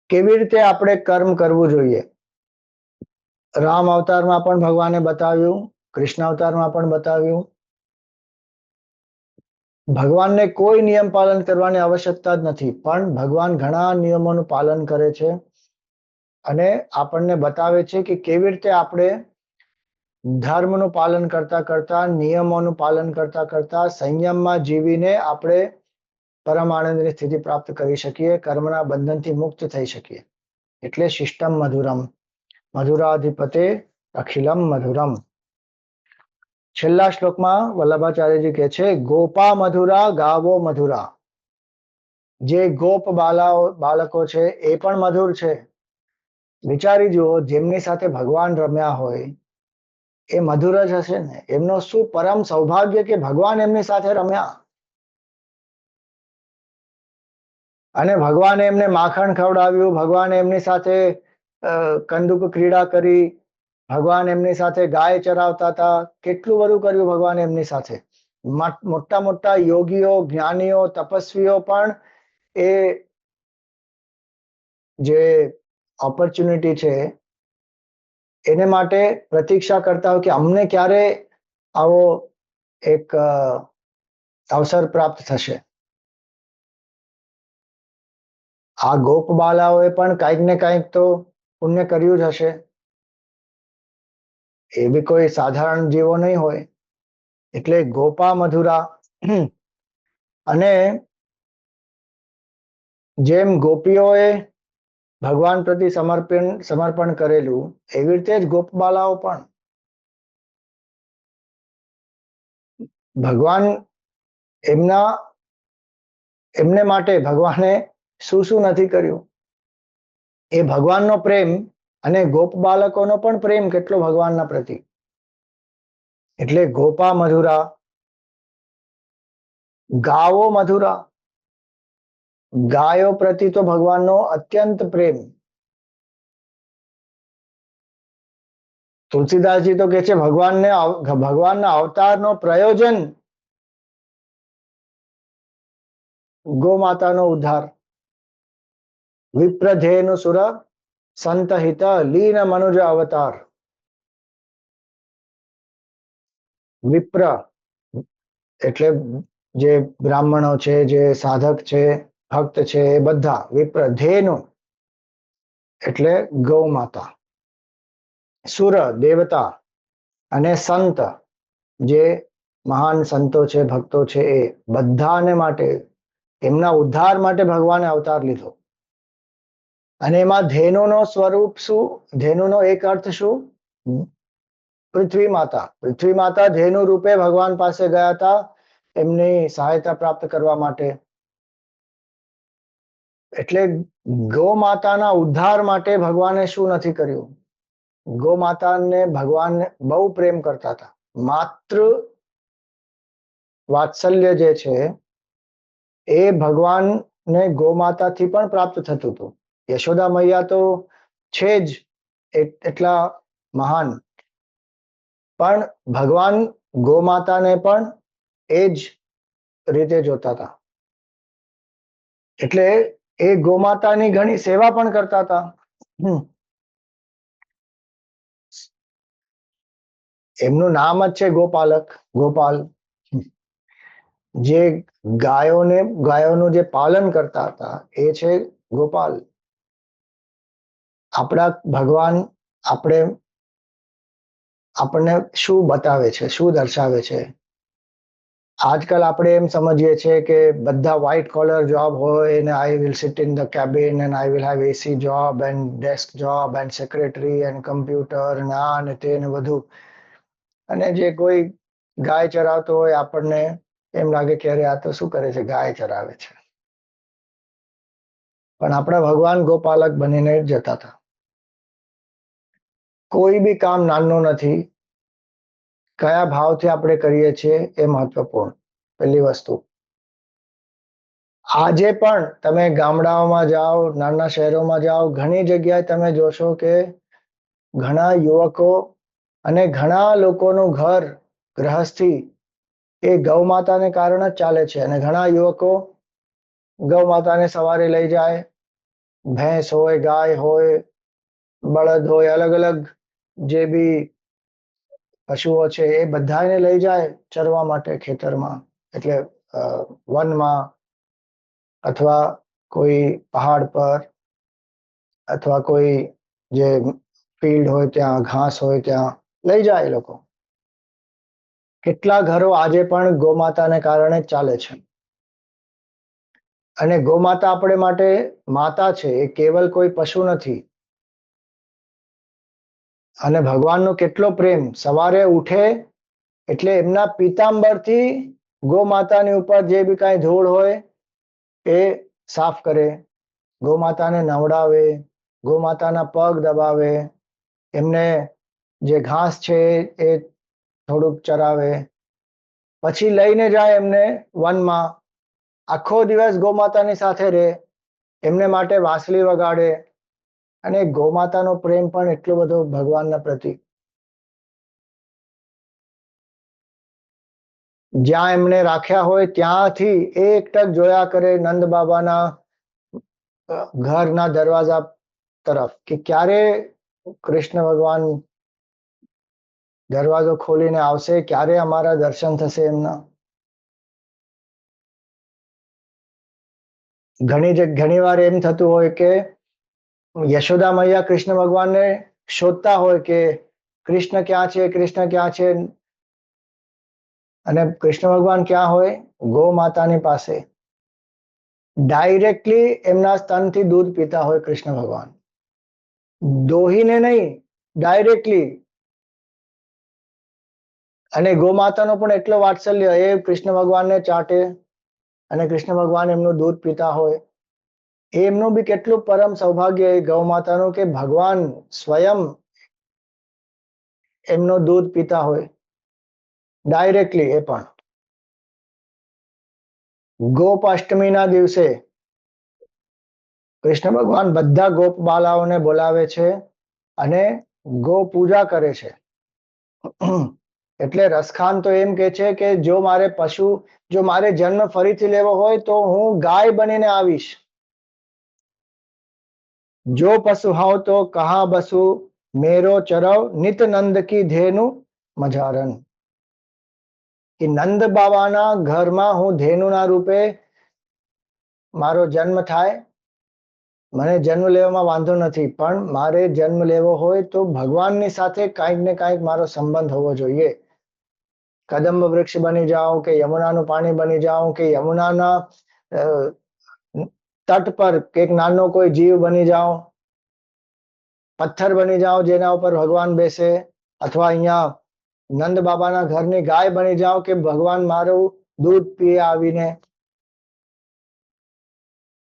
કેવી રીતે આપણે કર્મ કરવું જોઈએ, રામ અવતારમાં પણ ભગવાને બતાવ્યું, કૃષ્ણ અવતારમાં પણ બતાવ્યું. ભગવાનને કોઈ નિયમ પાલન કરવાની આવશ્યકતા જ નથી, પણ ભગવાન ઘણા નિયમોનું પાલન કરે છે અને આપણને બતાવે છે કે કેવી રીતે આપણે ધર્મનું પાલન કરતા કરતા, નિયમોનું પાલન કરતા કરતા, સંયમમાં જીવીને આપણે પરમ આનંદની સ્થિતિ પ્રાપ્ત કરી શકીએ, કર્મના બંધનથી મુક્ત થઈ શકીએ. એટલે શિષ્ટમ મધુરમ, મધુરાધિપતે અખિલમ મધુરમ. છેલ્લા શ્લોકમાં વલ્લભાચાર્યજી કહે છે, ગોપા મધુરા ગાવો મધુરા. જે ગોપ બાળકો છે એ પણ મધુર છે. વિચારી જુઓ, જેમની સાથે ભગવાન રમ્યા હોય એ મધુર જ હશે ને. એમનો શું પરમ સૌભાગ્ય કે ભગવાન એમની સાથે રમ્યા અને ભગવાને એમને માખણ ખવડાવ્યું, ભગવાને એમની સાથે કંદુક ક્રીડા કરી, ભગવાન એમની સાથે ગાય ચરાવતા હતા, કેટલું બધું કર્યું ભગવાન એમની સાથે. મોટા મોટા યોગીઓ, જ્ઞાનીઓ, તપસ્વીઓ પણ એ જે ઓપોર્ચ્યુનિટી છે એને માટે પ્રતીક્ષા કરતા હોય કે અમને ક્યારે આવો એક અવસર પ્રાપ્ત થશે. આ ગોપ બાલાઓએ પણ કંઈક ને કંઈક તો પુણ્ય કર્યું જ હશે. એ બી કોઈ સાધારણ જીવો નહીં હોય. એટલે ગોપા મધુરા. અને જેમ ગોપીઓએ ભગવાન પ્રતિ સમર્પણ કરેલું, એવી રીતે જ ગોપબાલાઓ પણ ભગવાન એમને માટે ભગવાને શું શું નથી કર્યું. એ ભગવાનનો પ્રેમ અને ગોપ બાળકોનો પણ પ્રેમ કેટલો ભગવાનના પ્રતિ. એટલે ગોપા મધુરા, ગાવો મધુરા. ગાયો પ્રતિ તો ભગવાનનો અત્યંત પ્રેમ. તુલસીદાસજી તો કહે છે ભગવાનના અવતારનો પ્રયોજન ગો માતાનો ઉદ્ધાર. વિપ્રધેનુ સુર સંતહિત લીન મનુજ અવતાર. વિપ્ર એટલે જે બ્રાહ્મણો છે, જે સાધક છે, ભક્ત છે, એ બધા. વિપ્ર ધેનુ એટલે ગૌ માતા, સુર દેવતા, અને સંત જે મહાન સંતો છે, ભક્તો છે, એ બધાને માટે, એમના ઉદ્ધાર માટે ભગવાને અવતાર લીધો. અને એમાં ધેનુનો સ્વરૂપ શું? ધેનુનો એક અર્થ શું? પૃથ્વી માતા. પૃથ્વી માતા ધેનુ રૂપે ભગવાન પાસે ગયા હતા એમની સહાયતા પ્રાપ્ત કરવા માટે. એટલે ગૌ માતાના ઉદ્ધાર માટે ભગવાને શું નથી કર્યું. ગૌ માતાને ભગવાન બહુ પ્રેમ કરતા હતા. માત્ર વાત્સલ્ય જે છે એ ભગવાનને ગૌ માતાથી પણ પ્રાપ્ત થતું હતું. યશોદા મૈયા તો છે જ એટલા મહાન, પણ ભગવાન ગૌ માતાને પણ એ જ રીતે જોતા હતા. એટલે એ ગોમાતાની ઘણી સેવા પણ કરતા હતા. એમનું નામ જ છે ગોપાલક, ગોપાલ. જે ગાયોનું જે પાલન કરતા હતા એ છે ગોપાલ. આપણા ભગવાન આપણને શું બતાવે છે, શું દર્શાવે છે? આજકાલ આપણે એમ સમજીએ છીએ કે બધા વ્હાઇટ કોલર જોબ હોય અને I will seat in the cabin and I will have AC job and desk job and secretary and computer ને આ ને તે ને બધું. અને જે કોઈ ગાય ચરાવતો હોય આપણને એમ લાગે કે અરે આ તો શું કરે છે, ગાય ચરાવે છે. પણ આપણા ભગવાન ગોપાલક બનીને જતા હતા. કોઈ બી કામ નાનું નથી. કયા ભાવથી આપણે કરીએ છીએ એ મહત્વપૂર્ણ. પહેલી વસ્તુ. આજે પણ તમે ગામડાઓમાં જાઓ, નાના શહેરોમાં જાઓ, ઘણી જગ્યાએ તમે જોશો કે ઘણા યુવકો અને ઘણા લોકોનું ઘર ગૃહસ્થી એ ગૌ માતાને કારણે જ ચાલે છે. અને ઘણા યુવકો ગૌ માતાને સવારે લઈ જાય, ભેંસ હોય, ગાય હોય, બળદ હોય, અલગ અલગ જે બી પશુઓ છે એ બધાને લઈ જાય ચરવા માટે ખેતરમાં, એટલે વનમાં, અથવા કોઈ પહાડ પર, અથવા કોઈ જે ફિલ્ડ હોય ત્યાં, ઘાસ હોય ત્યાં લઈ જાય એ લોકો. કેટલા ઘરો આજે પણ ગોમાતાને કારણે જ ચાલે છે. અને ગોમાતા આપણે માટે માતા છે, એ કેવલ કોઈ પશુ નથી. અને ભગવાનનો કેટલો પ્રેમ, સવારે ઉઠે એટલે એમના પીતાંબરથી ગોમાતાની ઉપર જે બી કાંઈ ધૂળ હોય એ સાફ કરે, ગોમાતાને નવડાવે, ગોમાતાના પગ દબાવે, એમને જે ઘાસ છે એ થોડુંક ચરાવે, પછી લઈને જાય એમને વનમાં, આખો દિવસ ગોમાતાની સાથે રહે, એમને માટે વાંસળી વગાડે. અને ગોમાતાનો પ્રેમ પણ એટલો બધો ભગવાનના પ્રતિ. જ્યાં એમને રાખ્યા હોય ત્યાંથી એક ટક જોયા કરે નંદ બાબાના ઘરના દરવાજા તરફ, કે ક્યારે કૃષ્ણ ભગવાન દરવાજો ખોલીને આવશે, ક્યારે અમારા દર્શન થશે એમના. ઘણી વાર એમ થતું હોય કે યશોદા મૈયા કૃષ્ણ ભગવાનને શોધતા હોય કે કૃષ્ણ ક્યાં છે, કૃષ્ણ ક્યાં છે, અને કૃષ્ણ ભગવાન ક્યાં હોય? ગો માતાની પાસે. ડાયરેક્ટલી એમના સ્તનથી દૂધ પીતા હોય કૃષ્ણ ભગવાન, દોહીને નહીં, ડાયરેક્ટલી. અને ગોમાતાનો પણ એટલો વાત્સલ્ય, એ કૃષ્ણ ભગવાનને ચાટે અને કૃષ્ણ ભગવાન એમનું દૂધ પીતા હોય. એમનું બી કેટલું પરમ સૌભાગ્ય એ ગૌ માતાનું, કે ભગવાન સ્વયં એમનું દૂધ પીતા હોય ડાયરેક્ટલી. એ પણ ગોપ અષ્ટમીના દિવસે કૃષ્ણ ભગવાન બધા ગોપ બાલાઓને બોલાવે છે અને ગો પૂજા કરે છે. એટલે રસખાન તો એમ કે છે કે જો મારે જન્મ ફરીથી લેવો હોય તો હું ગાય બનીને આવીશ. જો પશુ હોઉં તો કહા બસુ, મેરો ચરવ નિત નંદ કી ધેનુ મજારન. કે નંદ બાબાના ઘરમાં હું ધેનુના રૂપે મારો જન્મ થાય. મને જન્મ લેવામાં વાંધો નથી, પણ મારે જન્મ લેવો હોય તો ભગવાનની સાથે કાંઈક ને કાંઈક મારો સંબંધ હોવો જોઈએ. કદંબ વૃક્ષ બની જાઉં, કે યમુનાનું પાણી બની જાઉં, કે યમુનાના તટ પર એક નાનો કોઈ જીવ બની જાઉં, પથ્થર બની જાઉં જેના ઉપર ભગવાન બેસે, અથવા અહીંયા નંદ બાબાના ઘરની ગાય બની જાઉં કે ભગવાન મારું દૂધ પીએ આવીને.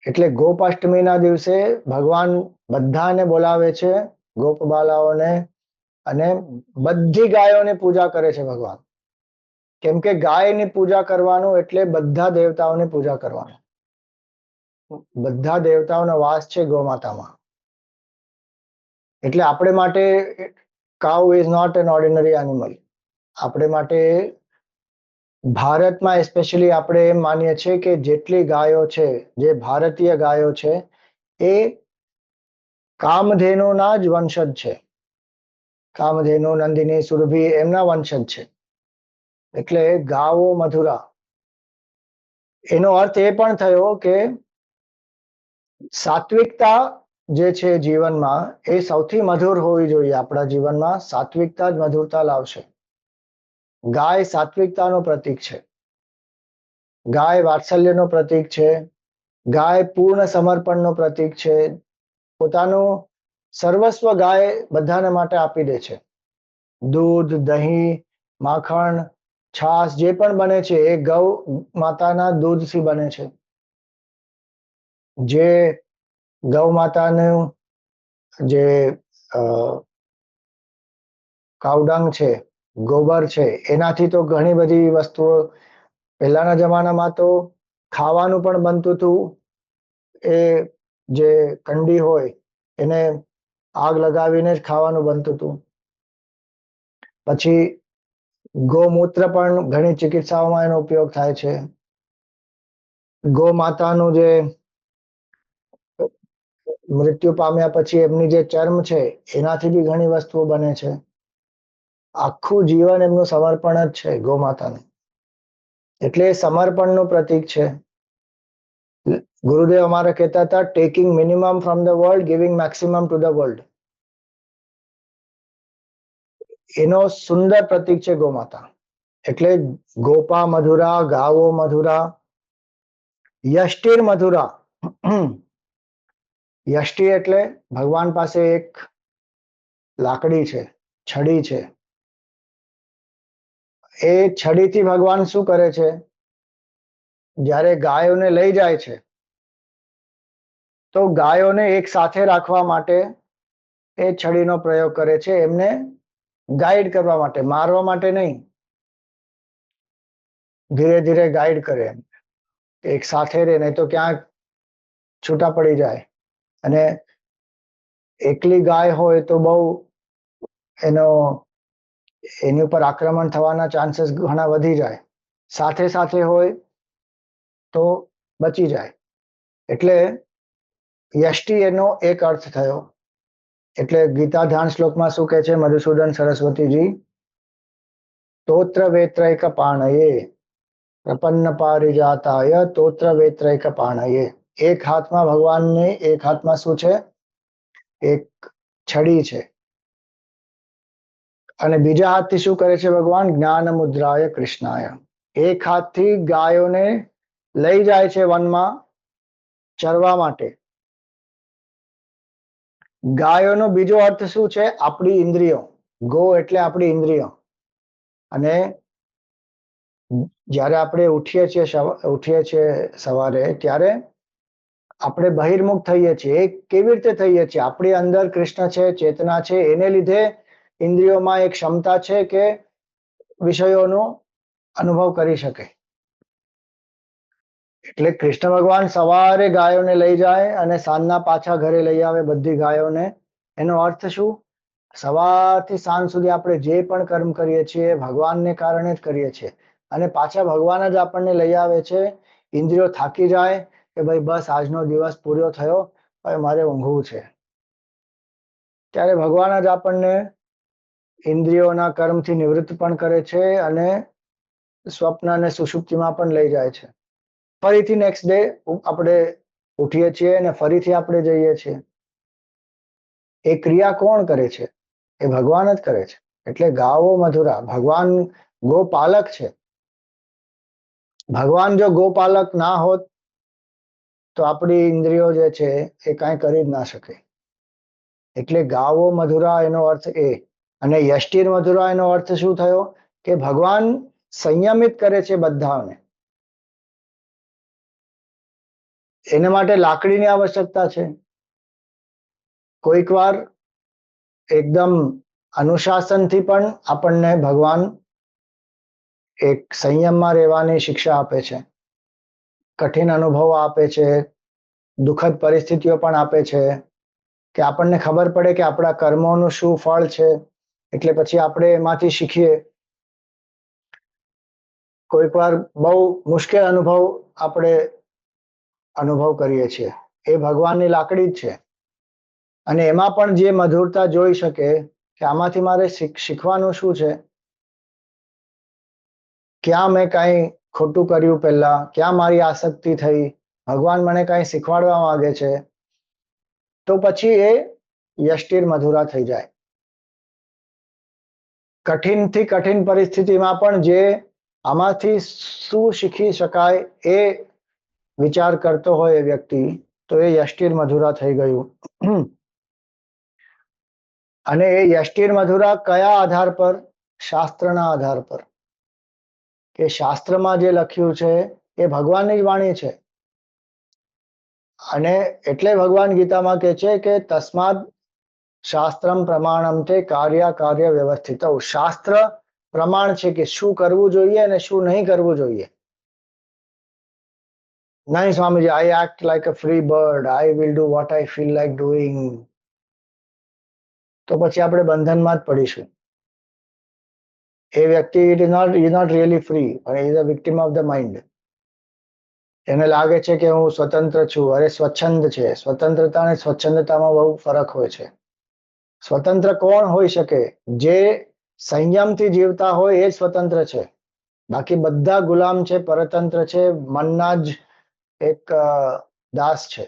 એટલે ગોપાષ્ટમીના દિવસે ભગવાન બધાને બોલાવે છે, ગોપબાલાઓને, અને બધી ગાયોની પૂજા કરે છે ભગવાન. કેમ કે ગાયની પૂજા કરવાનું એટલે બધા દેવતાઓની પૂજા કરવાનું. બધા દેવતાઓનો વાસ છે ગોમાતામાં. એટલે આપણે માટે cow is not an ordinary animal. આપણે માટે ભારતમાં સ્પેશિયલી આપણે એમ માનીએ છીએ કે જેટલી ગાયો છે, જે ભારતીય ગાયો છે, એ કામધેનુના જ વંશજ છે. કામધેનુ, નંદિની, સુરભી એમના વંશજ છે. એટલે ગાવો મધુરા. એનો અર્થ એ પણ થયો કે સાત્વિકતા જે છે જીવનમાં, એ સૌથી મધુર હોવી જોઈએ. આપણા જીવનમાં સાત્વિકતા જ મધુરતા લાવશે. ગાય સાત્વિકતાનું પ્રતીક છે, ગાય વાત્સલ્યનું પ્રતીક છે, ગાય પૂર્ણ સમર્પણનું પ્રતીક છે. પોતાનું સર્વસ્વ ગાય બધાને માટે આપી દે છે. દૂધ, દહીં, માખણ, છાશ જે પણ બને છે એ ગૌ માતાના દૂધથી બને છે. જે ગૌ માતાનું જે કાવડંગ છે, ગોબર છે, એનાથી તો ઘણી બધી વસ્તુઓ. પહેલાના જમાનામાં તો ખાવાનું પણ બનતું હતું. એ જે કંડી હોય એને આગ લગાવીને જ ખાવાનું બનતું હતું. પછી ગૌમૂત્ર પણ ઘણી ચિકિત્સાઓમાં એનો ઉપયોગ થાય છે. ગૌ માતાનું જે મૃત્યુ પામ્યા પછી એમની જે ચર્મ છે એનાથી બી ઘણી વસ્તુઓ બને છે. આખું જીવન એમનું સમર્પણ જ છે ગૌ માતાનું. એટલે એ સમર્પણનું પ્રતીક છે. ગુરુદેવ અમારા કહેતા હતા, taking minimum from the world, giving maximum to the world. એનો સુંદર પ્રતીક છે ગૌ માતા. એટલે ગોપા મધુરા, ગાવો મધુરા, યષ્ટિર મધુરા. યષ્ટિ એટલે ભગવાન પાસે એક લાકડી છે, છડી છે. એ છડીથી ભગવાન શું કરે છે? જ્યારે ગાયોને લઈ જાય છે તો ગાયોને એક સાથે રાખવા માટે એ છડીનો પ્રયોગ કરે છે, એમને ગાઈડ કરવા માટે, મારવા માટે નહીં. ધીરે ધીરે ગાઈડ કરે, એક સાથે રહે, નહીં તો ક્યાંક છૂટા પડી જાય. અને એકલી ગાય હોય તો બહુ એની ઉપર આક્રમણ થવાના ચાન્સીસ ઘણા વધી જાય. સાથે સાથે હોય તો બચી જાય. એટલે યષ્ટિ એનો એક અર્થ થયો. એટલે ગીતા ધ્યાન શ્લોકમાં શું કહે છે મધુસૂદન સરસ્વતીજી? તોત્ર વેત્રૈક પાણયે પ્રપન્ન પારિજાતાય તોત્ર વેત્રૈક પાણયે. એક હાથમાં ભગવાનને, એક હાથમાં શું છે? એક છડી છે. અને બીજા હાથથી શું કરે છે ભગવાન? જ્ઞાન મુદ્રાય કૃષ્ણાય. એક હાથથી ગાયોને લઈ જાય છે વનમાં ચરવા માટે. ગાયોનો બીજો અર્થ શું છે? આપણી ઇન્દ્રિયો. ગો એટલે આપણી ઇન્દ્રિયો. અને જ્યારે આપણે ઉઠીએ છીએ સવારે, ત્યારે આપણે બહિર્મુખ થઈએ છીએ. એ કેવી રીતે થઈએ છીએ? આપણી અંદર કૃષ્ણ છે, ચેતના છે, એને લીધે ઇન્દ્રિયોમાં એક ક્ષમતા છે કે વિષયોનો અનુભવ કરી શકે. એટલે કૃષ્ણ ભગવાન સવારે ગાયોને લઈ જાય અને સાંજના પાછા ઘરે લઈ આવે બધી ગાયોને. એનો અર્થ શું? સવારથી સાંજ સુધી આપણે જે પણ કર્મ કરીએ છીએ ભગવાનને કારણે જ કરીએ છીએ. અને પાછા ભગવાન જ આપણને લઈ આવે છે. ઇન્દ્રિયો થાકી જાય કે ભાઈ બસ આજનો દિવસ પૂરો થયો, હવે મારે ઊંઘવું છે, ત્યારે ભગવાન જ આપણને ઇન્દ્રિયોના કર્મથી નિવૃત્ત પણ કરે છે અને સ્વપ્ન અને સુષુપ્તિમાં પણ લઈ જાય છે. ફરીથી નેક્સ્ટ ડે આપણે ઉઠીએ છીએ અને ફરીથી આપણે જઈએ છીએ. એ ક્રિયા કોણ કરે છે? એ ભગવાન જ કરે છે. એટલે ગાવો મધુરા. ભગવાન ગોપાલક છે. ભગવાન જો ગોપાલક ના હોત તો આપણી ઇન્દ્રિયો જે છે એ કાંઈ કરી જ ના શકે. એટલે ગાવો મધુરા એનો અર્થ એ. અને યષ્ટિર મધુરા એનો અર્થ શું થયો? કે ભગવાન સંયમિત કરે છે બધાને. એના માટે લાકડીની આવશ્યકતા છે. કોઈક વાર એકદમ અનુશાસનથી પણ આપણને ભગવાન એક સંયમમાં રહેવાની શિક્ષા આપે છે. કઠિન અનુભવો આપે છે, દુઃખદ પરિસ્થિતિઓ પણ આપે છે કે આપણને ખબર પડે કે આપણા કર્મોનું શું ફળ છે. એટલે પછી આપણે એમાંથી શીખીએ. કોઈક વાર બહુ મુશ્કેલ આપણે અનુભવ કરીએ છીએ. એ ભગવાનની લાકડી જ છે. અને એમાં પણ જે મધુરતા જોઈ શકે કે આમાંથી મારે શીખવાનું શું છે, ક્યાં મેં કાંઈ ખોટું કર્યું, પહેલા ક્યાં મારી આસક્તિ થઈ, ભગવાન મને કાંઈ શીખવાડવા માંગે છે, તો પછી એ યષ્ટિર મધુરા થઈ જાય. કઠિનથી કઠિન પરિસ્થિતિમાં પણ જે આમાંથી શું શીખી શકાય એ વિચાર કરતો હોય એ વ્યક્તિ, તો એ યષ્ટિર મધુરા થઈ ગયું. અને એ યષ્ટિર મધુરા કયા આધાર પર? શાસ્ત્રના આધાર પર. કે શાસ્ત્રમાં જે લખ્યું છે એ ભગવાનની જ વાણી છે. અને એટલે ભગવાન ગીતામાં કહે છે કે તસ્માદ શાસ્ત્રમ પ્રમાણમ તે કાર્ય વ્યવસ્થિત. શાસ્ત્ર પ્રમાણ છે કે શું કરવું જોઈએ અને શું નહીં કરવું જોઈએ. નહીં Swamiji, I act like a free bird, I will do what I feel like doing, તો પછી આપણે બંધનમાં જ પડીશું. એ વ્યક્તિ ઇઝ નોટ રિયલી ફ્રી, પણ is a victim of the mind. એને લાગે છે કે હું સ્વતંત્ર છું. અરે સ્વચ્છંદ છે. સ્વતંત્રતા અને સ્વચ્છંદતામાં બહુ ફરક હોય છે. સ્વતંત્ર કોણ હોઈ શકે? જે સંયમથી જીવતા હોય એ સ્વતંત્ર છે. બાકી બધા ગુલામ છે, પરતંત્ર છે, મનના જ એક દાસ છે.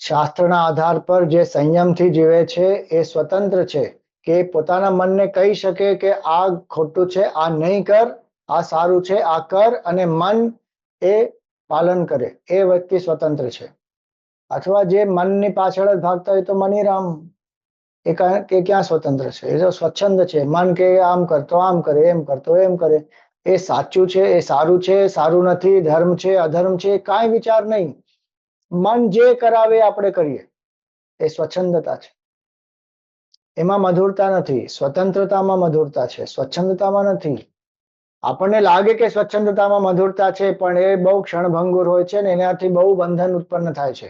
શાસ્ત્રના આધાર પર જે સંયમથી જીવે છે એ સ્વતંત્ર છે, કે પોતાના મનને કહી શકે કે આ ખોટું છે, આ નહીં કર, આ સારું છે, આ કર, અને મન એ પાલન કરે. એ વ્યક્તિ સ્વતંત્ર છે. અથવા જે મનની પાછળ જ ભાગતા હોય તો મનીરામ, એ ક્યાં સ્વતંત્ર છે? એ તો સ્વચ્છંદ છે. મન કે આમ કરતો આમ કરે, એમ કરતો એમ કરે. એ સાચું છે, એ સારું છે, સારું નથી, ધર્મ છે, અધર્મ છે, કાંઈ વિચાર નહીં. મન જે કરાવે આપણે કરીએ. એ સ્વચ્છંદતા છે. એમાં મધુરતા નથી. સ્વતંત્રતામાં મધુરતા છે, સ્વચ્છંદતામાં નથી. આપણને લાગે કે સ્વચ્છંદતામાં મધુરતા છે, પણ એ બહુ ક્ષણભંગુર હોય છે ને એનાથી બહુ બંધન ઉત્પન્ન થાય છે.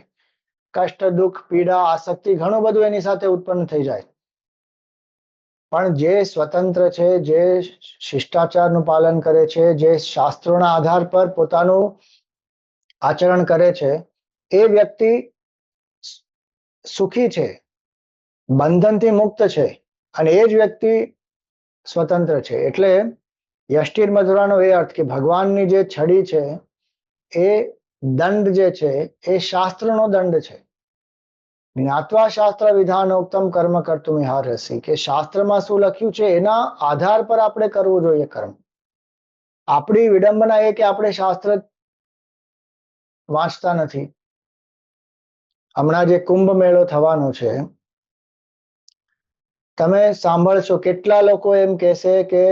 કષ્ટ, દુઃખ, પીડા, આસક્તિ, ઘણું બધું એની સાથે ઉત્પન્ન થઈ જાય. પણ જે સ્વતંત્ર છે, જે શિષ્ટાચારનું પાલન કરે છે, જે શાસ્ત્રોના આધાર પર પોતાનું આચરણ કરે છે, એ વ્યક્તિ સુખી છે, બંધનથી મુક્ત છે, અને એ જ વ્યક્તિ સ્વતંત્ર છે. એટલે યષ્ટિર મધુરાનો એ અર્થ કે ભગવાનની જે છડી છે, એ દંડ જે છે એ શાસ્ત્રનો દંડ છે. જ્ઞાત્વા શાસ્ત્ર વિધાનોક્તમ કર્મ કર્તુમ ઇહારસી, કે શાસ્ત્રમાં શું લખ્યું છે એના આધાર પર આપણે કરવું જોઈએ કર્મ. આપણી વિડંબના એ કે આપણે શાસ્ત્ર વાંચતા નથી. હમણાં જે કુંભ મેળો થવાનો છે, તમે સાંભળશો કેટલા લોકો એમ કહેશે કે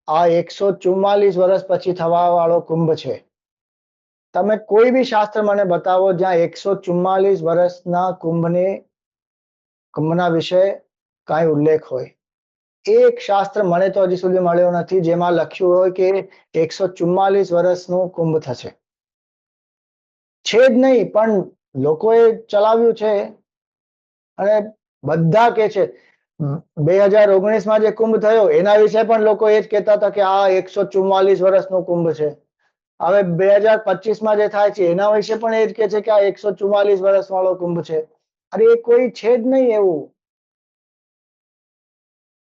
આ 144 વર્ષ પછી થવા વાળો કુંભ છે. તમે કોઈ બી શાસ્ત્ર મને બતાવો જ્યાં 144 વર્ષના કુંભના વિશે કાંઈ ઉલ્લેખ હોય. એક શાસ્ત્ર મને તો હજી સુધી મળ્યો નથી જેમાં લખ્યું હોય કે 144 વર્ષનું કુંભ થશે. છે જ નહીં, પણ લોકોએ ચલાવ્યું છે. અને બધા કે છે 2019માં જે કુંભ થયો એના વિશે પણ લોકો એ જ કહેતા હતા કે આ 144 વર્ષનો કુંભ છે. હવે 2025માં જે થાય છે એના વિશે પણ એ જ કે છે કે આ 144 વર્ષ વાળો કુંભ છે. અરે એ કોઈ છે જ નહીં એવું.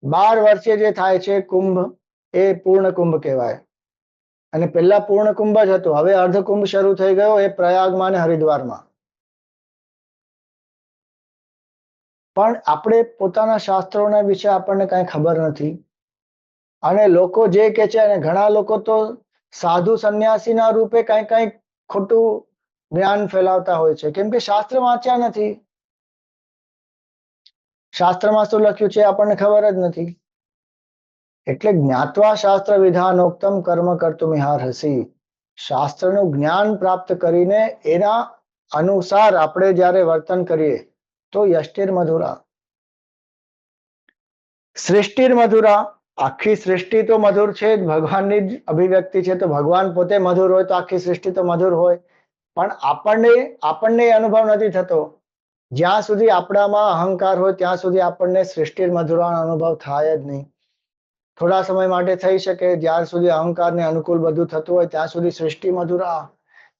12 વર્ષે જે થાય છે કુંભ, એ પૂર્ણ કુંભ કહેવાય. અને પહેલા પૂર્ણ કુંભ જ હતો. હવે અર્ધ કુંભ શરૂ થઈ ગયો, એ પ્રયાગમાં અને હરિદ્વારમાં. પણ આપણે પોતાના શાસ્ત્રોના વિશે આપણને કાંઈ ખબર નથી. અને લોકો જે કે છે, અને ઘણા લોકો તો સાધુ સંન્યાસીના રૂપે કાંઈ કાંઈ ખોટું જ્ઞાન ફેલાવતા હોય છે, કેમ કે શાસ્ત્ર વાંચ્યા નથી. શાસ્ત્રમાં શું લખ્યું છે આપણને ખબર જ નથી. એટલે જ્ઞાત્વા શાસ્ત્ર વિધાનોક્તમ કર્મ કર્તુમ ઇહારસી, શાસ્ત્રનું જ્ઞાન પ્રાપ્ત કરીને એના અનુસાર આપણે જ્યારે વર્તન કરીએ તો યષ્ટિર મધુરા. સૃષ્ટિર મધુરા, આખી સૃષ્ટિ તો મધુર છે જ, ભગવાનની જ અભિવ્યક્તિ છે, તો ભગવાન પોતે મધુર હોય તો આખી સૃષ્ટિ તો મધુર હોય. પણ આપણને એ અનુભવ નથી થતો. જ્યાં સુધી આપણામાં અહંકાર હોય ત્યાં સુધી આપણને સૃષ્ટિર મધુરાનો અનુભવ થાય જ નહીં. થોડા સમય માટે થઈ શકે, જ્યાર સુધી અહંકારને અનુકૂળ બધું થતું હોય ત્યાં સુધી સૃષ્ટિ મધુરા.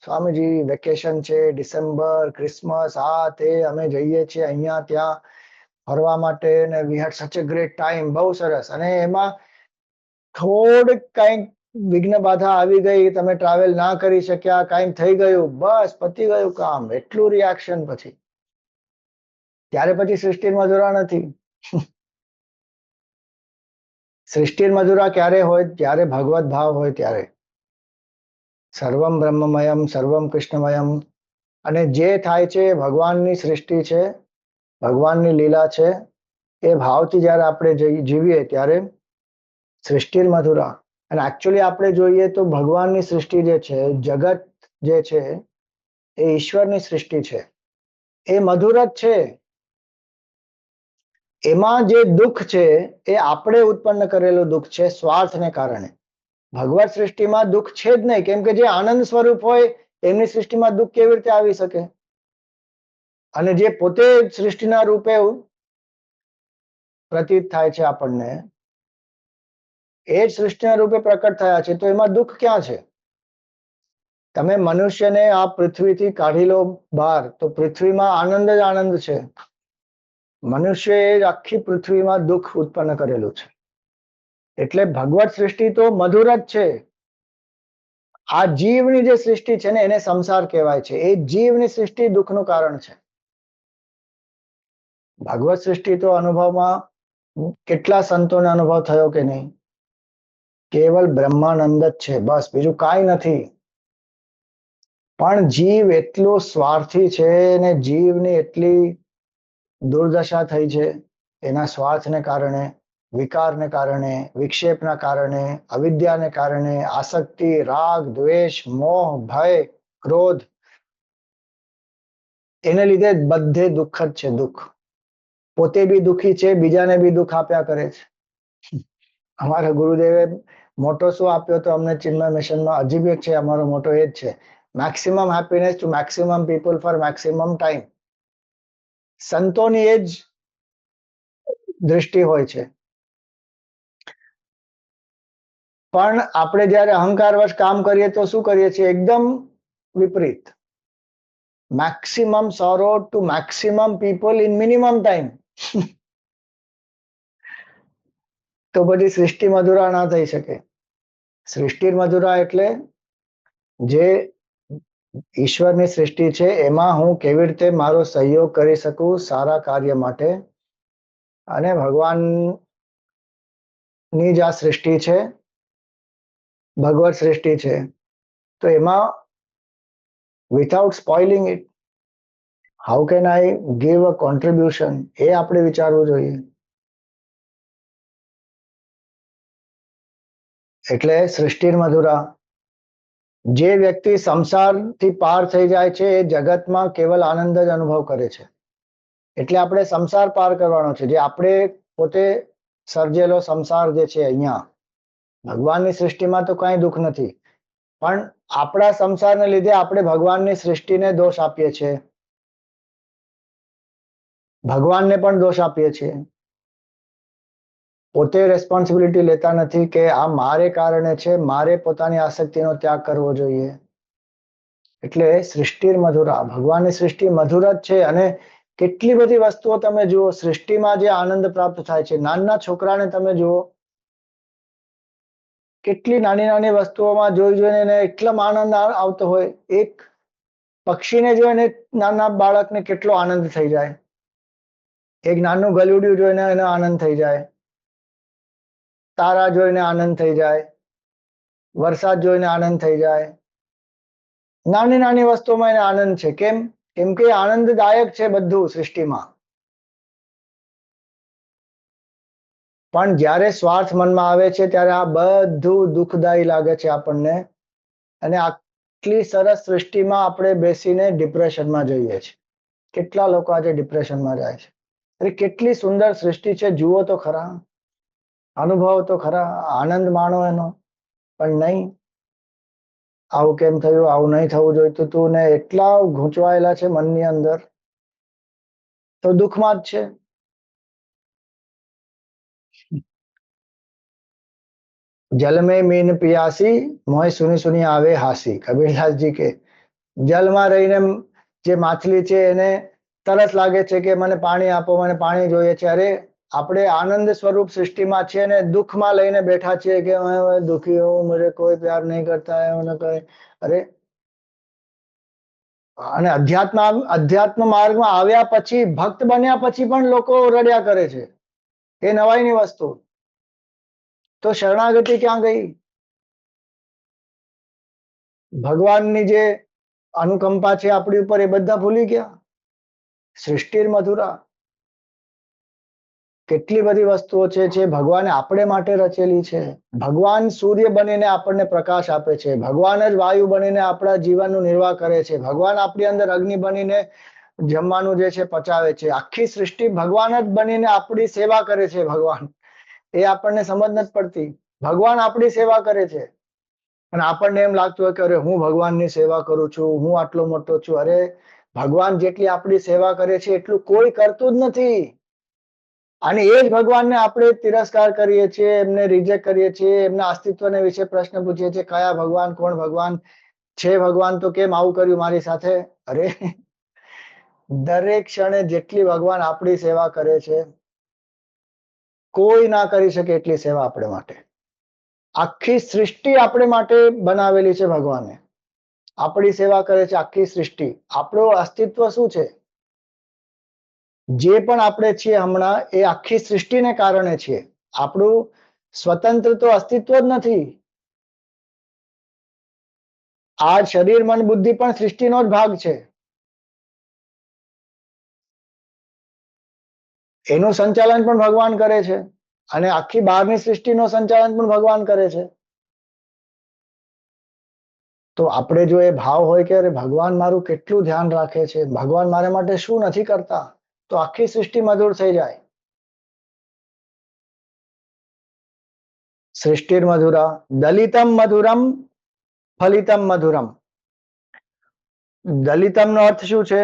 સ્વામીજી વેકેશન છે, ડિસેમ્બર, ક્રિસમસ, આ તે, અમે જઈએ છીએ અહીંયા ત્યાં ફરવા માટે, ને વી હેડ સચ અ ગ્રેટ ટાઈમ, બહુ સરસ. અને એમાં થોડીક કંઈક વિઘ્ન બાધા આવી ગઈ, તમે ટ્રાવેલ ના કરી શક્યા, કંઈક થઈ ગયું, બસ પતી ગયું કામ. એટલું રિએક્શન પછી. ત્યારે પછી સૃષ્ટિ મધુરા નથી. સૃષ્ટિ મધુરા ક્યારે હોય? જ્યારે ભગવત ભાવ હોય ત્યારે. સર્વમ બ્રહ્મમયમ, સર્વમ કૃષ્ણમયમ. અને જે થાય છે એ ભગવાનની સૃષ્ટિ છે, ભગવાનની લીલા છે. એ ભાવથી જ્યારે આપણે જીવીએ ત્યારે સૃષ્ટિ મધુરા. અને એકચ્યુઅલી આપણે જોઈએ તો ભગવાનની સૃષ્ટિ જે છે, જગત જે છે, એ ઈશ્વરની સૃષ્ટિ છે. એ મધુર જ છે. એમાં જે દુઃખ છે એ આપણે ઉત્પન્ન કરેલું દુઃખ છે, સ્વાર્થને કારણે. ભગવત સૃષ્ટિમાં દુઃખ છે જ નહીં, કેમ કે જે આનંદ સ્વરૂપ હોય એમની સૃષ્ટિમાં દુઃખ કેવી રીતે આવી શકે? અને જે પોતે સૃષ્ટિના રૂપે પ્રતીત થાય છે આપણને, એ જ સૃષ્ટિના રૂપે પ્રકટ થયા છે, તો એમાં દુઃખ ક્યાં છે? તમે મનુષ્યને આ પૃથ્વીથી કાઢી લો બહાર, તો પૃથ્વીમાં આનંદ જ આનંદ છે. મનુષ્યએ આખી પૃથ્વીમાં દુઃખ ઉત્પન્ન કરેલું છે. એટલે ભગવત સૃષ્ટિ તો મધુર જ છે. આ જીવની જે સૃષ્ટિ છે ને એને સંસાર કહેવાય છે. એ જીવની સૃષ્ટિ દુઃખનું કારણ છે. ભગવત સૃષ્ટિ તો અનુભવમાં કેટલા સંતોને અનુભવ થયો કે નહીં? કેવલ બ્રહ્માનંદ જ છે, બસ, બીજું કાંઈ નથી. પણ જીવ એટલો સ્વાર્થી છે ને જીવની એટલી દુર્દશા થઈ છે એના સ્વાર્થને કારણે, વિકારને કારણે, વિક્ષેપના કારણે, અવિદ્યાને કારણે, આસક્તિ, રાગ, દ્વેષ, મોહ, ભય, ક્રોધ, એને લીધે બધે દુઃખ જ છે. દુઃખ પોતે બી દુઃખી છે, બીજાને બી દુઃખ આપ્યા કરે છે. અમારા ગુરુદેવે મોટો શું આપ્યો તો અમને ચિન્મય મિશનમાં? હજી બી છે અમારો મોટો એ જ છે, maximum happiness to maximum people for maximum time. સંતોની એ જ દૃષ્ટિ હોય છે. પણ આપણે જયારે અહંકારવશ કામ કરીએ તો શું કરીએ છીએ? એકદમ વિપરીત. Maximum sorrow to maximum people in minimum time. તો બધી સૃષ્ટિ મધુરા ના થઈ શકે. સૃષ્ટિ મધુરા એટલે જે ઈશ્વરની સૃષ્ટિ છે એમાં હું કેવી રીતે મારો સહયોગ કરી શકું સારા કાર્ય માટે. અને ભગવાનની જ આ સૃષ્ટિ છે, ભગવત સૃષ્ટિ છે, તો એમાં without spoiling it, how can I give a contribution, એ આપણે વિચારવું જોઈએ. એટલે સૃષ્ટિ મધુરા. જે વ્યક્તિ સંસારથી પાર થઈ જાય છે એ જગતમાં કેવલ આનંદ જ અનુભવ કરે છે. એટલે આપણે સંસાર પાર કરવાનો છે. જે આપણે પોતે સર્જેલો સંસાર જે છે અહીંયા, ભગવાનની સૃષ્ટિમાં તો કઈ દુઃખ નથી, પણ આપણા સંસારને લીધે આપણે ભગવાનની સૃષ્ટિને દોષ આપીએ છીએ, ભગવાનને પણ દોષ આપીએ છીએ. પોતે રેસ્પોન્સિબિલિટી લેતા નથી કે આ મારે કારણે છે, મારે પોતાની આસક્તિનો ત્યાગ કરવો જોઈએ. એટલે સૃષ્ટિ મધુરા, ભગવાનની સૃષ્ટિ મધુર જ છે. અને કેટલી બધી વસ્તુઓ તમે જુઓ સૃષ્ટિમાં જે આનંદ પ્રાપ્ત થાય છે. નાના છોકરાને તમે જુઓ, કેટલી નાની નાની વસ્તુઓમાં જોઈ જોઈને એને એટલો આનંદ આવતો હોય. એક પક્ષીને જોઈને નાના બાળકને કેટલો આનંદ થઈ જાય, એક નાનું ગલુડિયું જોઈને એનો આનંદ થઈ જાય, તારા જોઈને આનંદ થઈ જાય, વરસાદ જોઈને આનંદ થઈ જાય. નાની નાની વસ્તુમાં એને આનંદ છે. કેમ? કેમ કે આનંદદાયક છે બધું સૃષ્ટિમાં. પણ જ્યારે સ્વાર્થ મનમાં આવે છે ત્યારે આ બધું દુઃખદાયી લાગે છે આપણને. અને આટલી સરસ સૃષ્ટિમાં આપણે બેસીને ડિપ્રેશનમાં જઈએ છીએ. કેટલા લોકો આજે ડિપ્રેશનમાં જાય છે? અરે કેટલી સુંદર સૃષ્ટિ છે, જુઓ તો ખરા, અનુભવ તો ખરા, આનંદ માણો એનો. પણ નહીં, આવું કેમ થયું, આવું નહીં થવું જોઈતું તું, ને એટલા ગૂંચવાયેલા છે મનની અંદર, તો દુઃખમાં જ છે. જલ में मीन पियासी मोह सुनी सुनी आवे हासी, કબીરદાસજી કે જલમાં રહીને જે માછલી છે એને તરસ લાગે છે કે મને પાણી આપો, મને પાણી જોઈએ છે. અરે આપણે આનંદ સ્વરૂપ સૃષ્ટિમાં છે ને દુઃખમાં લઈને બેઠા છીએ કે मैं दुखी हूं, मुझे कोई प्यार नहीं करता है, મને કઈ. અરે અને અધ્યાત્મ માર્ગમાં આવ્યા પછી, ભક્ત બન્યા પછી પણ લોકો રડ્યા કરે છે. એ નવાઈની વસ્તુ. તો શરણાગતિ ક્યાં ગઈ? ભગવાનની જે અનુકંપા છે આપણી ઉપર એ બધા ભૂલી ગયા. સૃષ્ટિ મધુરા. કેટલી બધી વસ્તુઓ છે જે ભગવાને આપણે માટે રચેલી છે. ભગવાન સૂર્ય બનીને આપણને પ્રકાશ આપે છે, ભગવાન જ વાયુ બનીને આપણા જીવનનું નિર્વાહ કરે છે, ભગવાન આપણી અંદર અગ્નિ બનીને જમવાનું જે છે પચાવે છે. આખી સૃષ્ટિ ભગવાન જ બનીને આપણી સેવા કરે છે. ભગવાન, એ આપણને સમજ નથી પડતી. ભગવાન આપણી સેવા કરે છે. અને આપણને એમ લાગતું હોય કે અરે હું ભગવાનની સેવા કરું છું, હું આટલો મોટો છું. અરે ભગવાન જેટલી આપણી સેવા કરે છે એટલું કોઈ કરતું જ નથી. અને એ જ ભગવાનને આપણે તિરસ્કાર કરીએ છીએ, એમને રિજેક્ટ કરીએ છીએ, એમના અસ્તિત્વને વિશે પ્રશ્ન પૂછીએ છીએ, કયા ભગવાન, કોણ ભગવાન છે, ભગવાન તો કેમ આવું કર્યું મારી સાથે. અરે દરેક ક્ષણે જેટલી ભગવાન આપણી સેવા કરે છે, કોઈ ના કરી શકે એટલી સેવા આપણે માટે. આખી સૃષ્ટિ આપણે માટે બનાવેલી છે ભગવાને. આપણી સેવા કરે છે આખી સૃષ્ટિ. આપણું અસ્તિત્વ શું છે, જે પણ આપણે છીએ હમણાં, એ આખી સૃષ્ટિને કારણે છીએ. આપણું સ્વતંત્ર તો અસ્તિત્વ જ નથી. આ શરીર, મન, બુદ્ધિ પણ સૃષ્ટિનો જ ભાગ છે. એનું સંચાલન પણ ભગવાન કરે છે, અને આખી બહારની સૃષ્ટિનું સંચાલન પણ ભગવાન કરે છે. તો આપણે જો એ ભાવ હોય કે અરે ભગવાન મારું કેટલું ધ્યાન રાખે છે, ભગવાન મારા માટે શું નથી કરતા, તો આખી સૃષ્ટિ મધુર થઈ જાય. સૃષ્ટિર મધુરા દલિતમ મધુરમ ફલિતમ મધુરમ. દલિતમ નો અર્થ શું છે?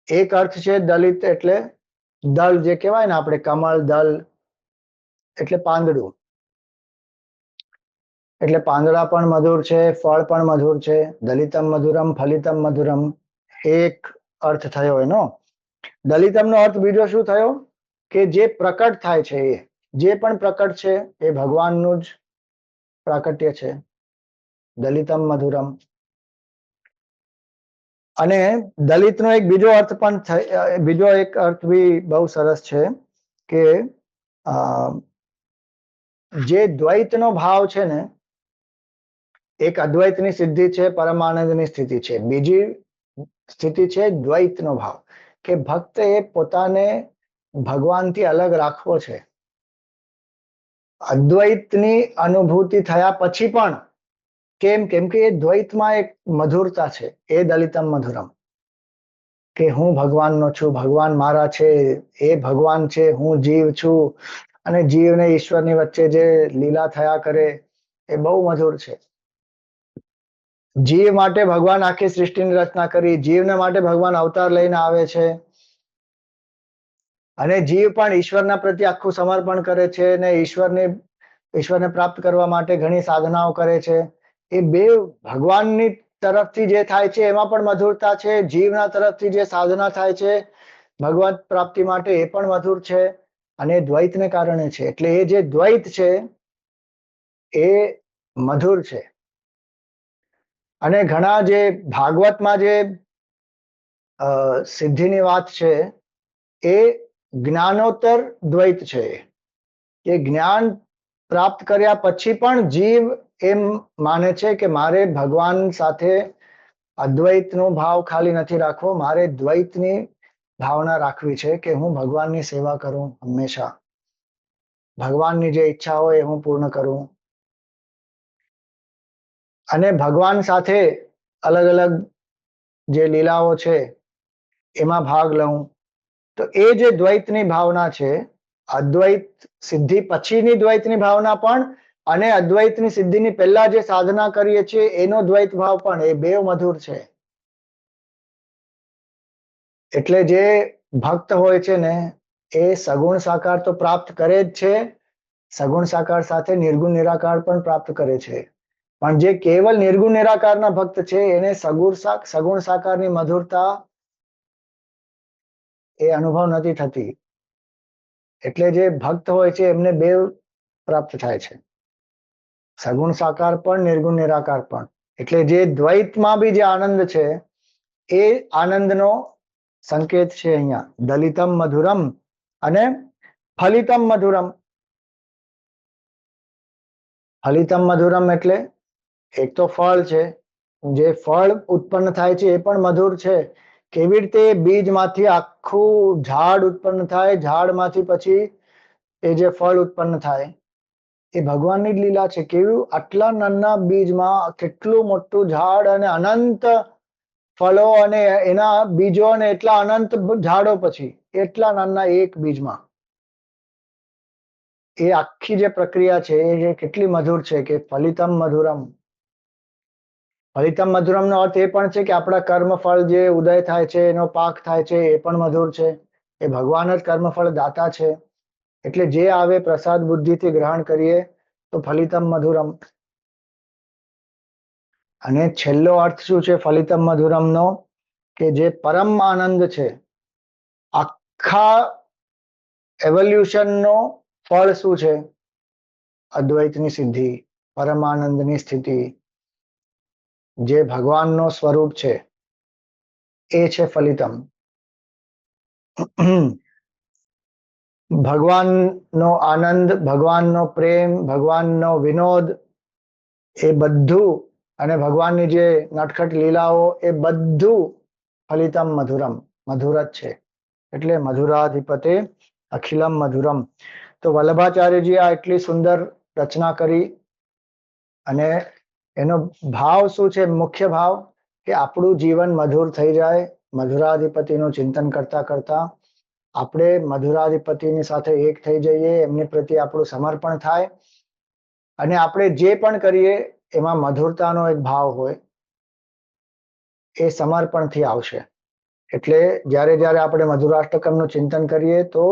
એક અર્થ છે દલિત એટલે દળ, જે કહેવાય ને આપણે કમળ દળ એટલે પાંદડું. એટલે પાંદડા પણ મધુર છે, ફળ પણ મધુર છે. દલિતમ મધુરમ ફલિતમ મધુરમ, એક અર્થ થયો એનો. દલિતમ નો અર્થ બીજો શું થયો? કે જે પ્રકટ થાય છે, એ જે પણ પ્રકટ છે એ ભગવાનનું જ પ્રાકટ્ય છે. દલિતમ મધુરમ. અને દલિતનો એક બીજો અર્થ પણ બીજો એક અર્થ બી બહુ સરસ છે કે જે દ્વૈતનો ભાવ છે ને, એક અદ્વૈતની સિદ્ધિ છે, પરમાનંદની સ્થિતિ છે. બીજી સ્થિતિ છે દ્વૈતનો ભાવ, કે ભક્ત એ પોતાને ભગવાનથી અલગ રાખવો છે. અદ્વૈતની અનુભૂતિ થયા પછી પણ કેમ કે એ દ્વૈતમાં એક મધુરતા છે, એ દલિતમ મધુરમ. કે હું ભગવાનનો છું, ભગવાન મારા છે, એ ભગવાન છે, હું જીવ છું, અને જીવ ને ઈશ્વરની વચ્ચે જે લીલા થયા કરે એ બહુ મધુર છે. જીવ માટે ભગવાન આખી સૃષ્ટિની રચના કરી, જીવને માટે ભગવાન અવતાર લઈને આવે છે, અને જીવ પણ ઈશ્વરના પ્રત્યે આખું સમર્પણ કરે છે, અને ઈશ્વરને પ્રાપ્ત કરવા માટે ઘણી સાધનાઓ કરે છે. એ બે ભગવાનની તરફથી જે થાય છે એમાં પણ મધુરતા છે, જીવના તરફથી જે સાધના થાય છે ભગવત પ્રાપ્તિ માટે એ પણ મધુર છે, અને દ્વૈતને કારણે છે. એટલે એ જે દ્વૈત છે એ મધુર છે. અને ઘણા જે ભાગવતમાં જે સિદ્ધિની વાત છે એ જ્ઞાનોત્તર દ્વૈત છે. કે જ્ઞાન પ્રાપ્ત કર્યા પછી પણ જીવ એમ માને છે કે મારે ભગવાન સાથે અદ્વૈતનો ભાવ ખાલી નથી રાખવો, મારે દ્વૈતની ભાવના રાખવી છે, કે હું ભગવાનની સેવા કરું, હંમેશા ભગવાનની જે ઈચ્છા હોય એ હું પૂર્ણ કરું, અને ભગવાન સાથે અલગ અલગ જે લીલાઓ છે એમાં ભાગ લઉં. તો એ જે દ્વૈતની ભાવના છે, અદ્વૈત સિદ્ધિ પછીની દ્વૈતની ભાવના પણ, અને અદ્વૈતની સિદ્ધિની પહેલા જે સાધના કરીએ છીએ એનો દ્વૈત ભાવ પણ, એ બે મધુર છે. એટલે જે ભક્ત હોય છે ને એ સગુણ સાકાર તો પ્રાપ્ત કરે જ છે, સગુણ સાકાર સાથે નિર્ગુણ નિરાકાર પણ પ્રાપ્ત કરે છે. પણ જે કેવલ નિર્ગુણ નિરાકારના ભક્ત છે એને સગુણ સાકારની મધુરતા એ અનુભવ નથી થતી. એટલે જે ભક્ત હોય છે એમને બે પ્રાપ્ત થાય છે, સગુણ સાકાર પણ નિર્ગુણ નિરાકાર પણ. એટલે જે દ્વૈતમાં બી જે આનંદ છે એ આનંદનો સંકેત છે અહીંયા દલિતમ મધુરમ અને ફલિતમ મધુરમ. ફલિતમ મધુરમ એટલે એક તો ફળ છે, જે ફળ ઉત્પન્ન થાય છે એ પણ મધુર છે. કેવી રીતે બીજમાંથી આખું ઝાડ ઉત્પન્ન થાય, ઝાડમાંથી પછી એ જે ફળ ઉત્પન્ન થાય, એ ભગવાનની જ લીલા છે. કેવું આટલા નાના બીજમાં કેટલું મોટું ઝાડ, અને અનંત ફળો, અને એના બીજો, અને એટલા અનંત ઝાડો પછી એટલા નાના એક બીજમાં. એ આખી જે પ્રક્રિયા છે એ કેટલી મધુર છે, કે ફલિતમ મધુરમ. ફલિતમ મધુરમ નો અર્થ એ પણ છે કે આપણા કર્મફળ જે ઉદય થાય છે, એનો પાક થાય છે, એ પણ મધુર છે. એ ભગવાન જ કર્મફળ દાતા છે. એટલે જે આવે પ્રસાદ બુદ્ધિથી ગ્રહણ કરીએ તો ફલિતમ મધુરમ. અને છેલ્લો અર્થ શું છે ફલિતમ મધુરમનો? કે જે પરમ આનંદ છે, આખા એવોલ્યુશનનો ફળ શું છે? અદ્વૈતની સિદ્ધિ, પરમાનંદની સ્થિતિ, જે ભગવાનનો સ્વરૂપ છે, એ છે ફલિતમ. ભગવાનનો આનંદ, ભગવાનનો પ્રેમ, ભગવાનનો વિનોદ, એ બધું, અને ભગવાનની જે નટખટ લીલાઓ, એ બધું ફલિતમ મધુરમ, મધુર જ છે. એટલે મધુરાધિપતે અખિલમ મધુરમ. તો વલ્લભાચાર્યજી આ એટલી સુંદર રચના કરી, અને એનો ભાવ શું છે? મુખ્ય ભાવ કે આપણું જીવન મધુર થઈ જાય. મધુરાધિપતિનું ચિંતન કરતા કરતા આપણે મધુરાધિપતિની સાથે એક થઈ જઈએ, એમની પ્રત્યે આપણું સમર્પણ થાય, અને આપણે જે પણ કરીએ એમાં મધુરતાનો એક ભાવ હોય, એ સમર્પણથી આવશે. એટલે જ્યારે જ્યારે આપણે મધુરાષ્ટકમનું ચિંતન કરીએ તો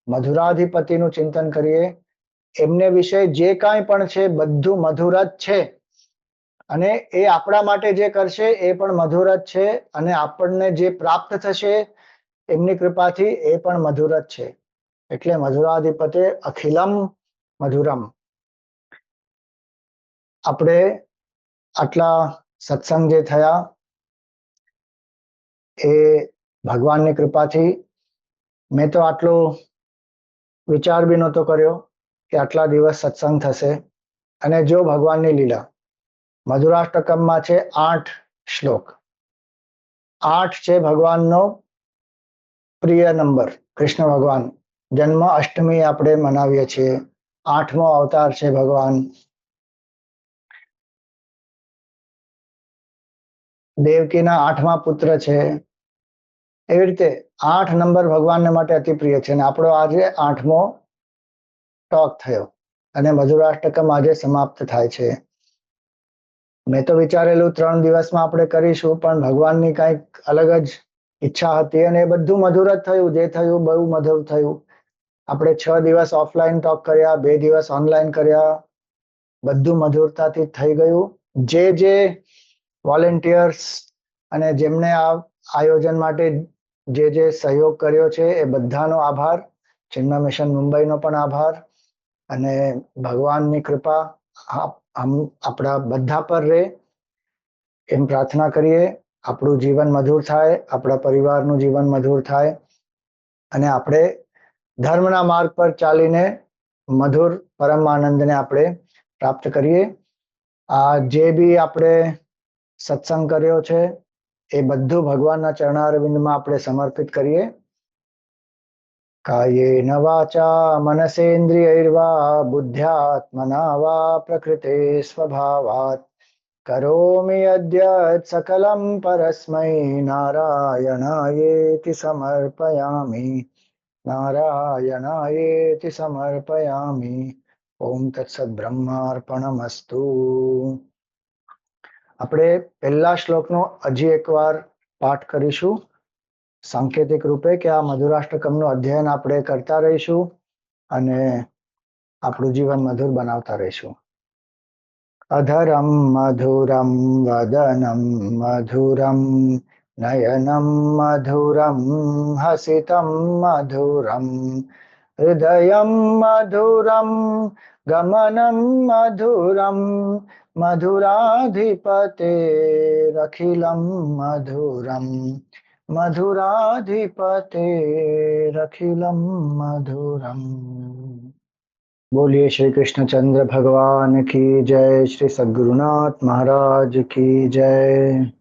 મધુરાધિપતિનું ચિંતન કરીએ, એમને વિશે જે કાંઈ પણ છે બધું મધુર જ છે, અને એ આપણા માટે જે કરશે એ પણ મધુર જ છે, અને આપણને જે પ્રાપ્ત થશે એમની કૃપાથી એ પણ મધુર જ છે. એટલે મધુરાધિપતે અખિલમ મધુરમ. આપણે આટલા સત્સંગ જે થયા એ ભગવાનની કૃપાથી. મેં તો આટલો વિચાર બી નહોતો કર્યો કે આટલા દિવસ સત્સંગ થશે. અને જો ભગવાનની લીલા, મધુરાષ્ટકમમાં છે 8 શ્લોક. 8 છે ભગવાનનો પ્રિય નંબર. કૃષ્ણ ભગવાન જન્મ અષ્ટમી આપણે મનાવીએ છીએ. 8મો અવતાર છે ભગવાન. દેવકીના 8મા પુત્ર છે. એવી રીતે 8 નંબર ભગવાનને માટે અતિ પ્રિય છે, અને આપણો આજે 8મો ટોક થયો, અને મધુરાષ્ટકમ આજે સમાપ્ત થાય છે. મેં તો વિચારેલું 3 દિવસમાં આપણે કરીશું, પણ ભગવાનની કંઈક અલગ જ ઈચ્છા હતી, અને એ બધું મધુર જ થયું. જે થયું બહુ મધુર થયું. આપણે 6 દિવસ ઓફલાઈન ટોક કર્યા, 2 દિવસ ઓનલાઈન કર્યા, બધું મધુરતાથી થઈ ગયું. જે વોલેન્ટિયર્સ અને જેમને આ આયોજન માટે જે સહયોગ કર્યો છે એ બધાનો આભાર. ચિન્મય મિશન મુંબઈનો પણ આભાર. અને ભગવાનની કૃપા આપણા બધા પર રહે એમ પ્રાર્થના કરીએ. આપણું જીવન મધુર થાય, આપણા પરિવારનું જીવન મધુર થાય, અને આપણે ધર્મના માર્ગ પર ચાલીને મધુર પરમ આનંદને આપણે પ્રાપ્ત કરીએ. આ જે બી આપણે સત્સંગ કર્યો છે એ બધું ભગવાનના ચરણારવિંદમાં આપણે સમર્પિત કરીએ. કાયેન વાચા મનસેન્દ્રિયૈર્વા બુદ્ધ્યાત્મના વા પ્રકૃતે સ્વભાવાત કરોમિ યદ્યત સકલમ પરસ્મૈ નારાયણાયેતિ સમર્પયામિ. નારાયણાયેતિ સમર્પયામિ. ઓમ તત્સત બ્રહ્માર્પણમસ્તુ. આપણે પહેલા શ્લોકનો હજી એકવાર પાઠ કરીશું સાંકેતિક રૂપે, કે આ મધુરાષ્ટકમનું અધ્યયન આપણે કરતા રહીશું અને આપણું જીવન મધુર બનાવતા રહીશું. અધરમ મધુરમ વદનમ મધુરમ નયનમ મધુરમ હસિતમ મધુરમ હૃદયમ મધુરમ ગમનમ મધુરમ મધુરાધિપતેરખિલમ મધુરમ મધુરાધિપતેરખિલમ મધુરમ. बोलिए श्री कृष्णचंद्र भगवान की जय. श्री सद्गुरुनाथ महाराज की जय.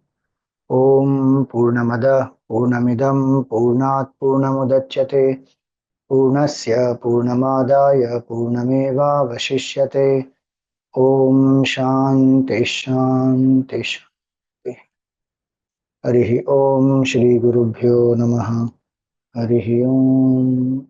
ओम पूर्णमद पूर्णमिदं पूर्णात् पूर्णमुदच्यते पूर्णस्य पूर्णमादाय पूर्णमेवावशिष्यते. ओम शांति शांति शांति. हरि ओम. श्री गुरुभ्यो नमः. हरि ओम.